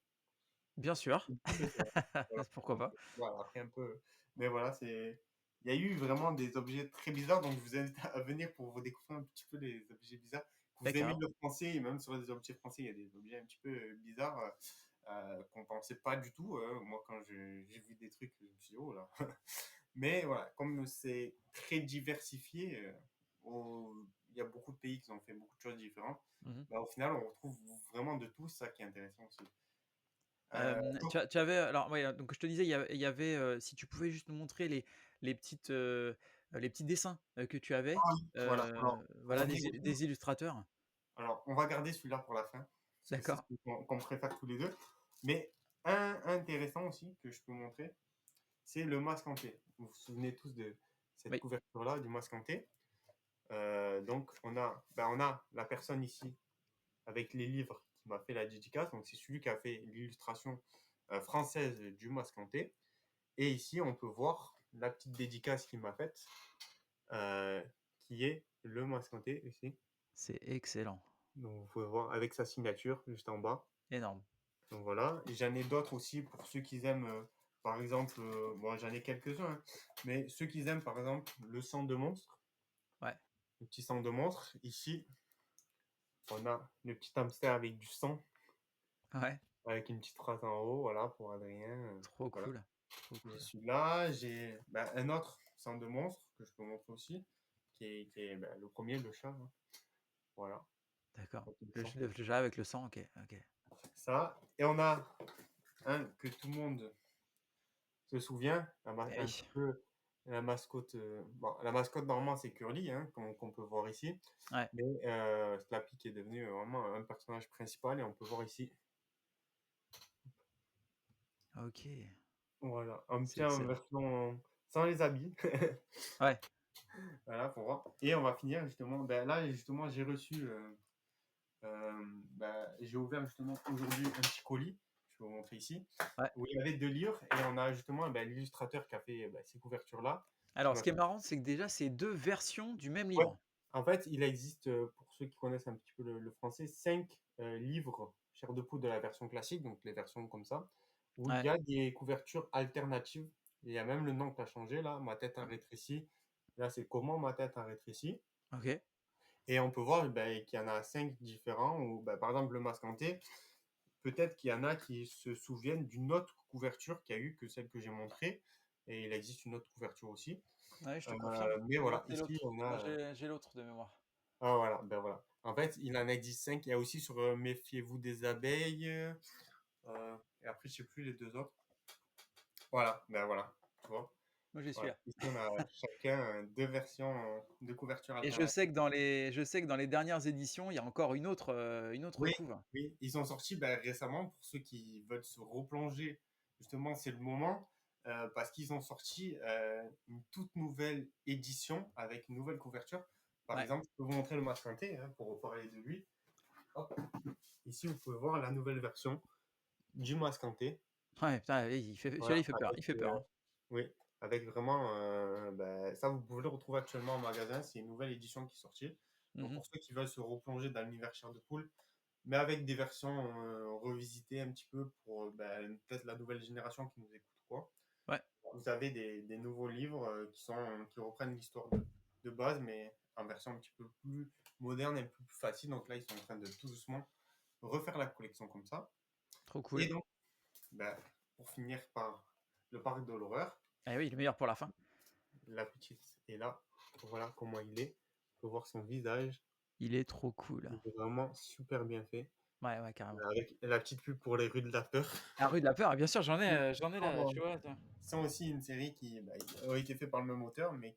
Speaker 1: Bien sûr,
Speaker 2: Une boule de savon. Voilà,
Speaker 1: pourquoi
Speaker 2: donc
Speaker 1: pas.
Speaker 2: voilà, après un peu mais voilà, c'est il y a eu vraiment des objets très bizarres, donc je vous invite à venir pour vous découvrir un petit peu les objets bizarres. Que
Speaker 1: Ouais,
Speaker 2: vous aimez
Speaker 1: carrément.
Speaker 2: le français et même sur les objets français, il y a des objets un petit peu, bizarres, qu'on pensait pas du tout, moi quand j'ai vu des trucs, je me suis dit: «Oh là!» Mais voilà, comme c'est très diversifié, au il y a beaucoup de pays qui ont fait beaucoup de choses différentes,
Speaker 1: Mmh mh.
Speaker 2: bah, au final, on retrouve vraiment de tout, c'est ça qui est intéressant aussi. Donc
Speaker 1: Tu avais alors ouais, donc je te disais, il y avait, si tu pouvais juste nous montrer petites, les petits dessins, que tu avais,
Speaker 2: ah oui, voilà, alors
Speaker 1: voilà
Speaker 2: j'en ai beaucoup.
Speaker 1: des illustrateurs.
Speaker 2: Alors, on va garder celui-là pour la fin, parce que c'est
Speaker 1: D'accord.
Speaker 2: celui qu'on préfère tous les 2. Mais un intéressant aussi que je peux montrer, c'est le masque hanté. Vous vous souvenez tous de cette
Speaker 1: Oui,
Speaker 2: couverture-là, du masque hanté. Donc on a la personne ici avec les livres qui m'a fait la dédicace, donc c'est celui qui a fait l'illustration, française du masque hanté et ici, on peut voir la petite dédicace qu'il m'a faite, heu, qui est le masque hanté ici.
Speaker 1: c'est excellent,
Speaker 2: Donc vous pouvez voir avec sa signature juste en bas.
Speaker 1: énorme.
Speaker 2: Donc voilà, et j'en ai d'autres aussi pour ceux qui aiment, par exemple, bon j'en ai quelques-uns, hein, mais ceux qui aiment par exemple le sang de monstre,
Speaker 1: Ouais,
Speaker 2: le petit sang de monstre, ici on a le petit hamster avec du sang,
Speaker 1: ouais,
Speaker 2: avec une petite phrase en haut, voilà pour Adrien,
Speaker 1: trop
Speaker 2: voilà.
Speaker 1: cool, trop
Speaker 2: J'ai
Speaker 1: cool.
Speaker 2: celui-là, j'ai, bah, un autre sang de monstre que je peux montrer aussi, qui est, bah, le premier le chat, hein, voilà,
Speaker 1: D'accord.
Speaker 2: avec le sang.
Speaker 1: Le chat avec le sang, OK, OK.
Speaker 2: Ça et on a un que tout le monde se souvient,
Speaker 1: Eh
Speaker 2: un
Speaker 1: oui,
Speaker 2: petit peu la mascotte, bon, la mascotte normalement c'est Curly, hein, qu'on peut voir ici,
Speaker 1: ouais,
Speaker 2: mais Slappy qui est devenu vraiment un personnage principal et on peut voir ici,
Speaker 1: OK,
Speaker 2: voilà, un
Speaker 1: c'est
Speaker 2: petit en
Speaker 1: excellent.
Speaker 2: version sans les habits,
Speaker 1: Ouais,
Speaker 2: voilà, pour voir et on va finir justement, ben, là justement j'ai reçu, bah, j'ai ouvert justement aujourd'hui un petit colis, je vais vous montrer ici,
Speaker 1: ouais.
Speaker 2: où il y avait 2 livres et on a justement, bah, l'illustrateur qui a fait, bah, ces couvertures-là, qui
Speaker 1: Alors
Speaker 2: m'a
Speaker 1: ce qui est marrant, c'est que déjà, c'est 2 versions du même
Speaker 2: ouais,
Speaker 1: livre.
Speaker 2: en fait, il existe, pour ceux qui connaissent un petit peu le français, 5 livres Chair de poule de la version classique, donc les versions comme ça, où il y
Speaker 1: Ouais,
Speaker 2: a des couvertures alternatives. Il y a même le nom qui a changé là, «Ma tête a rétréci». Là, c'est «Comment ma tête a rétréci»
Speaker 1: OK,
Speaker 2: et on peut voir, beh, qu'il y en a 5 différents où, bah, par exemple, le masque hanté, peut-être qu'il y en a qui se souviennent d'une autre couverture qu'il y a eu que celle que j'ai montrée et il existe une autre couverture aussi.
Speaker 1: ouais, je te confirme.
Speaker 2: Mais
Speaker 1: Moi,
Speaker 2: voilà,
Speaker 1: c'est
Speaker 2: ici
Speaker 1: l'autre.
Speaker 2: on
Speaker 1: Moi,
Speaker 2: a,
Speaker 1: j'ai l'autre de mémoire.
Speaker 2: ah voilà, ben voilà. En fait, il en existe 5. Il y a aussi sur Méfiez-vous des abeilles. Et après, je sais plus les deux autres. Voilà, ben voilà. Tu vois?
Speaker 1: Moi, j'ai
Speaker 2: Voilà.
Speaker 1: celui-là.
Speaker 2: Ici, on a chacun deux versions de couverture
Speaker 1: Et
Speaker 2: alternatives.
Speaker 1: je sais que dans les dernières éditions, il y a encore une autre
Speaker 2: Oui,
Speaker 1: couve.
Speaker 2: oui. Ils sont sortis ben, récemment pour ceux qui veulent se replonger. Justement, c'est le moment. Parce qu'ils ont sorti une toute nouvelle édition avec une nouvelle couverture. Par
Speaker 1: Ouais.
Speaker 2: exemple, je peux vous montrer le masque hanté hein, pour reparler de lui. Hop. Ici, vous pouvez voir la nouvelle version du masque hanté.
Speaker 1: Ouais, putain, il fait celui-là,
Speaker 2: Voilà,
Speaker 1: il
Speaker 2: avec,
Speaker 1: fait peur, hein.
Speaker 2: oui, avec vraiment, bah, ça vous pouvez le retrouver actuellement en magasin, c'est une nouvelle édition qui est sortie. Donc
Speaker 1: Mmh.
Speaker 2: pour ceux qui veulent se replonger dans l'univers chair de poule, mais avec des versions revisitées un petit peu pour peut-être la nouvelle génération qui nous écoute, quoi.
Speaker 1: Ouais,
Speaker 2: Vous avez des nouveaux livres qui reprennent l'histoire de base, mais en version un petit peu plus moderne et un peu plus facile. Donc là, ils sont en train de tout doucement refaire la collection comme ça.
Speaker 1: trop
Speaker 2: Et
Speaker 1: cool.
Speaker 2: donc, ben, pour finir par le parc de l'horreur,
Speaker 1: Eh oui, le meilleur pour la fin.
Speaker 2: la petite est là. Voilà comment il est. On peut voir son visage.
Speaker 1: Il est trop cool.
Speaker 2: Il est vraiment super bien fait.
Speaker 1: Ouais, ouais, carrément.
Speaker 2: Avec la petite pub pour les rues de la peur.
Speaker 1: La rue de la peur, bien sûr, j'en ai là, tu vois. Attends.
Speaker 2: Sont aussi une série qui a été fait par le même auteur, mais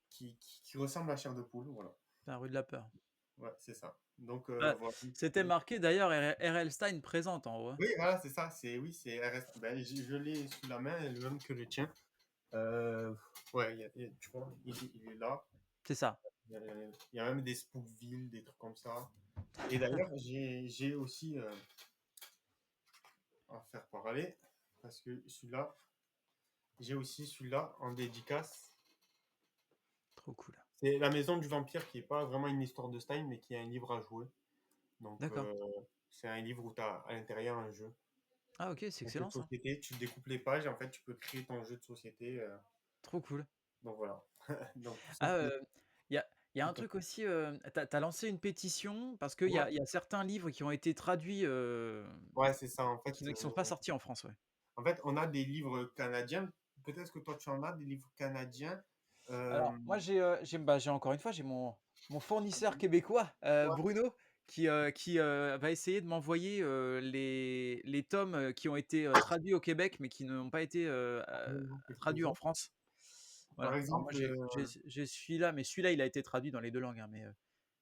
Speaker 2: qui ressemblent à Chair de poule. Voilà.
Speaker 1: La rue de la peur.
Speaker 2: Ouais, c'est ça. Donc,
Speaker 1: Ah,
Speaker 2: voilà.
Speaker 1: c'était marqué d'ailleurs R.L. Stein présente en haut, hein.
Speaker 2: Oui, voilà, c'est ça. Oui, c'est RS. Ben, je l'ai sous la main, le même que le tien. Euh, ouais, tu vois, il est là.
Speaker 1: C'est ça.
Speaker 2: Il y a même des Spookville, des trucs comme ça. Et d'ailleurs, j'ai aussi à faire parler, parce que celui-là, j'ai aussi celui-là en dédicace.
Speaker 1: Trop cool.
Speaker 2: C'est La Maison du Vampire, qui est pas vraiment une histoire de Stein, mais qui est un livre à jouer. Donc,
Speaker 1: D'accord.
Speaker 2: c'est un livre où tu as à l'intérieur un jeu.
Speaker 1: Ah ok, c'est
Speaker 2: Un jeu
Speaker 1: excellent
Speaker 2: de
Speaker 1: ça.
Speaker 2: société, tu découpes les pages et en fait, tu peux créer ton jeu de société.
Speaker 1: Trop cool.
Speaker 2: Donc voilà. Donc tout
Speaker 1: Ah,
Speaker 2: simplement.
Speaker 1: il y a un truc aussi, tu as lancé une pétition parce qu'il y
Speaker 2: Ouais,
Speaker 1: a il y a certains livres qui ont été traduits,
Speaker 2: ouais, c'est ça.
Speaker 1: qui sont pas sortis en France, ouais.
Speaker 2: En fait, on a des livres canadiens. Peut-être que toi, tu en as des livres canadiens.
Speaker 1: Alors moi j'ai encore une fois, j'ai mon fournisseur québécois,
Speaker 2: Ouais,
Speaker 1: Bruno qui, va essayer de m'envoyer, les tomes, qui ont été, traduits au Québec, mais qui n'ont pas été, traduits en
Speaker 2: quelques-uns.
Speaker 1: France.
Speaker 2: Par
Speaker 1: Voilà. Alors moi
Speaker 2: exemple,
Speaker 1: j'ai celui-là, mais celui-là il a été traduit dans les 2 langues, hein, mais,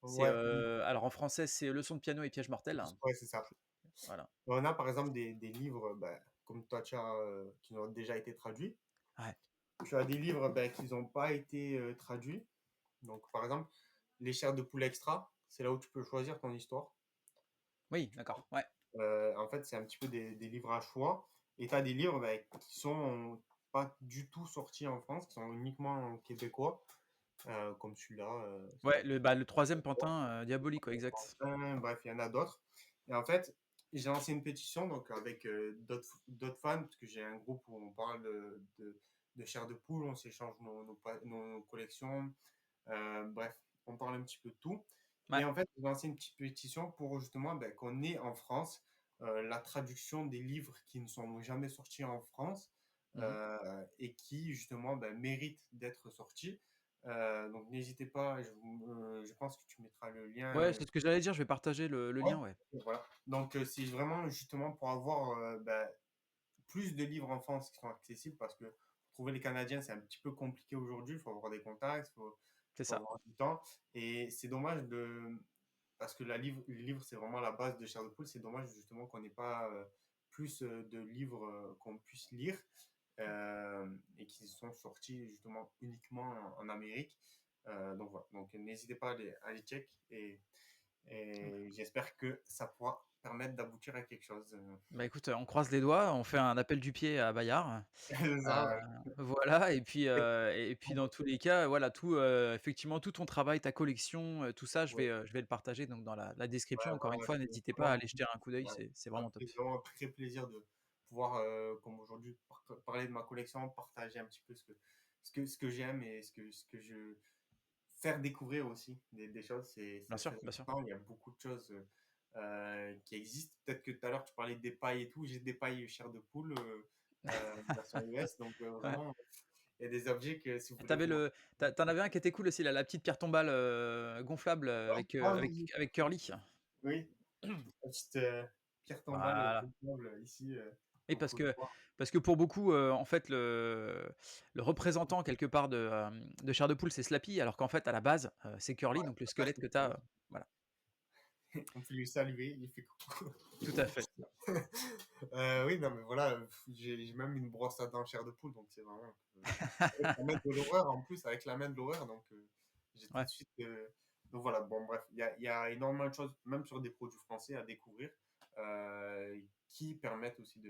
Speaker 1: c'est,
Speaker 2: ouais,
Speaker 1: alors en français c'est Leçon de piano et piège mortel, hein.
Speaker 2: ouais, c'est ça.
Speaker 1: Voilà.
Speaker 2: On a par exemple des livres, comme toi, qui ont déjà été traduits.
Speaker 1: Ouais.
Speaker 2: Tu as des livres qui n'ont pas été traduits. Donc, par exemple, Les chairs de poule extra, c'est là où tu peux choisir ton histoire.
Speaker 1: Oui, d'accord, ouais.
Speaker 2: En fait, c'est un petit peu des livres à choix. Et tu as des livres qui sont pas du tout sortis en France, qui sont uniquement en québécois, comme celui-là.
Speaker 1: Ouais, le 3e Pantin, diabolique, ouais, exact.
Speaker 2: Bref, il y en a d'autres. Et en fait, j'ai lancé une pétition donc avec d'autres fans, parce que j'ai un groupe où on parle de chair de poule, on s'échange nos collections. Bref, on parle un petit peu de tout. Et
Speaker 1: Ouais.
Speaker 2: en fait, j'ai lancé une petite pétition pour justement qu'on ait en France la traduction des livres qui ne sont jamais sortis en France
Speaker 1: Mmh.
Speaker 2: et qui justement méritent d'être sortis. Donc n'hésitez pas, je pense que tu mettras le lien.
Speaker 1: Ouais, c'est ce que j'allais dire, je vais partager le
Speaker 2: Ouais,
Speaker 1: lien, ouais.
Speaker 2: voilà. Donc c'est vraiment justement pour avoir plus de livres en France qui sont accessibles parce que trouver les Canadiens, c'est un petit peu compliqué aujourd'hui. Il faut avoir des contacts,
Speaker 1: C'est
Speaker 2: faut
Speaker 1: ça.
Speaker 2: avoir du temps. Et c'est dommage parce que le livre, c'est vraiment la base de Chair de Poule. C'est dommage justement qu'on n'ait pas plus de livres qu'on puisse lire et qui sont sortis justement uniquement en Amérique. Donc voilà. Donc n'hésitez pas à les check et j'espère que ça pourra permettre d'aboutir à quelque chose.
Speaker 1: Bah, écoute, on croise les doigts, on fait un appel du pied à Bayard.
Speaker 2: C'est
Speaker 1: Heu,
Speaker 2: ça, ouais.
Speaker 1: voilà et puis dans tous les cas, voilà tout, effectivement tout ton travail, ta collection, tout ça,
Speaker 2: Ouais,
Speaker 1: je vais le partager donc dans la description.
Speaker 2: ouais,
Speaker 1: Encore une
Speaker 2: voilà,
Speaker 1: fois,
Speaker 2: c'est
Speaker 1: n'hésitez pas à
Speaker 2: vraiment,
Speaker 1: aller jeter un coup d'œil,
Speaker 2: ouais,
Speaker 1: c'est vraiment top.
Speaker 2: vraiment un très plaisir de pouvoir, comme aujourd'hui, parler de ma collection, partager un petit peu ce que j'aime et ce que je faire découvrir aussi des choses,
Speaker 1: Bien
Speaker 2: c'est très
Speaker 1: sûr, bien sûr.
Speaker 2: important. Il y a beaucoup de choses qui existent. Peut-être que tout à l'heure, tu parlais des pailles et tout. J'ai des pailles chair de poule, version US. Donc,
Speaker 1: Ouais.
Speaker 2: vraiment, il y a des objets que si vous
Speaker 1: Tu
Speaker 2: voulez
Speaker 1: avais
Speaker 2: vous.
Speaker 1: tu en avais un qui était cool aussi là, la petite pierre tombale, gonflable,
Speaker 2: Ah oui, oui,
Speaker 1: avec Curly.
Speaker 2: oui. La petite pierre tombale
Speaker 1: Voilà.
Speaker 2: gonflable ici
Speaker 1: Et
Speaker 2: qu'on peut voir.
Speaker 1: parce que pour beaucoup, en fait, le représentant quelque part de chair de poule, c'est Slappy, alors qu'en fait, à la base, c'est Curly, donc le
Speaker 2: Là, je
Speaker 1: squelette
Speaker 2: peux
Speaker 1: que tu
Speaker 2: faire.
Speaker 1: as, voilà.
Speaker 2: On peut lui saluer, il fait coucou.
Speaker 1: Tout à fait.
Speaker 2: Oui, non, mais voilà, j'ai même une brosse à dents chair de poule, donc c'est vraiment. Avec la main de l'horreur en plus, avec la main de l'horreur, donc j'ai tout
Speaker 1: Ouais.
Speaker 2: de suite. Donc voilà, bon, bref, il y a énormément de choses, même sur des produits français, à découvrir, qui permettent aussi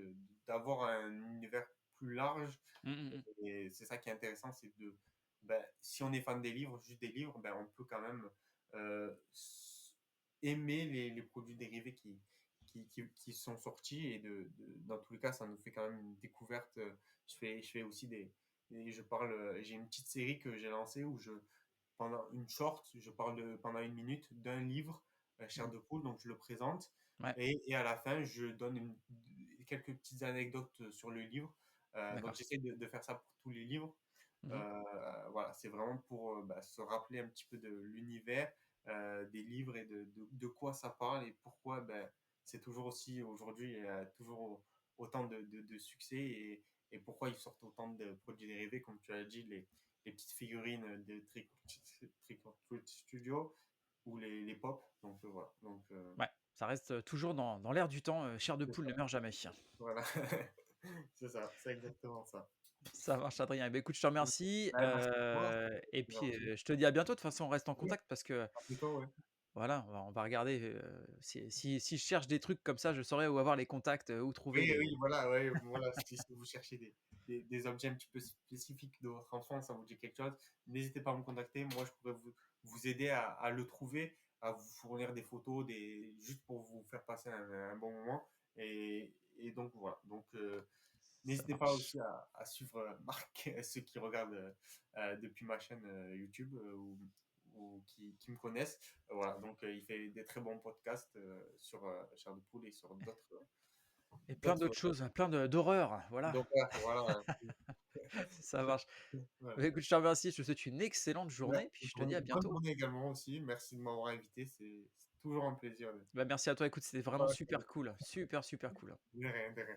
Speaker 2: d'avoir un univers plus large.
Speaker 1: Mmh, mmh mh.
Speaker 2: Et c'est ça qui est intéressant, c'est si on est fan des livres, juste des livres, on peut quand même aimer les produits dérivés qui sont sortis et dans tous les cas, ça nous fait quand même une découverte. Je fais aussi je parle, j'ai une petite série que j'ai lancée où pendant une short, je parle pendant 1 minute d'un livre, Chair
Speaker 1: Mmh.
Speaker 2: de poule, donc je le présente.
Speaker 1: Ouais,
Speaker 2: Et à la fin, je donne quelques petites anecdotes sur le livre. Donc
Speaker 1: d'accord.
Speaker 2: j'essaie de faire ça pour tous les livres.
Speaker 1: Mmh.
Speaker 2: Voilà, c'est vraiment pour se rappeler un petit peu de l'univers des livres et de quoi ça parle et pourquoi c'est toujours aussi, aujourd'hui, il y a toujours autant de succès et pourquoi ils sortent autant de produits dérivés, comme tu as dit, les petites figurines de Trick or Treat Studio ou les pop. Donc voilà, donc
Speaker 1: Ouais, ça reste, toujours dans l'air du temps, chair de
Speaker 2: c'est
Speaker 1: poule
Speaker 2: ça,
Speaker 1: ne meurt jamais.
Speaker 2: voilà. C'est ça, c'est exactement ça.
Speaker 1: Ça marche Adrien. Eh beh, écoute, je te remercie,
Speaker 2: Bah, merci à toi,
Speaker 1: et
Speaker 2: c'est
Speaker 1: puis,
Speaker 2: gentil.
Speaker 1: je te dis à bientôt. De toute façon, on reste en
Speaker 2: Ouais,
Speaker 1: contact parce que
Speaker 2: à bientôt, ouais.
Speaker 1: voilà, on va regarder, si je cherche des trucs comme ça, je saurai où avoir les contacts, où trouver
Speaker 2: Oui,
Speaker 1: les
Speaker 2: oui, voilà, ouais, voilà, si vous cherchez des objets un petit peu spécifiques de votre enfance, ça vous dit quelque chose, n'hésitez pas à me contacter. Moi, je pourrais vous aider à le trouver, à vous fournir des photos, juste pour vous faire passer un bon moment. Et donc, voilà. Donc,
Speaker 1: ça
Speaker 2: n'hésitez pas
Speaker 1: marche.
Speaker 2: aussi à suivre Marc, ceux qui regardent depuis ma chaîne YouTube ou qui me connaissent. Voilà, donc il fait des très bons podcasts sur Chair de Poule et sur
Speaker 1: Et plein
Speaker 2: d'autres
Speaker 1: d'autres choses, plein de d'horreurs, voilà.
Speaker 2: donc voilà,
Speaker 1: Ça marche.
Speaker 2: voilà.
Speaker 1: Bah, écoute, je te remercie, je te souhaite une excellente
Speaker 2: Ouais,
Speaker 1: journée, puis je te dis à
Speaker 2: bonne
Speaker 1: bientôt.
Speaker 2: journée également aussi. Merci de m'avoir invité. C'est toujours un plaisir de
Speaker 1: Bah, merci à toi, écoute, c'était vraiment
Speaker 2: ouais,
Speaker 1: super cool, super, super cool.
Speaker 2: de rien, de rien.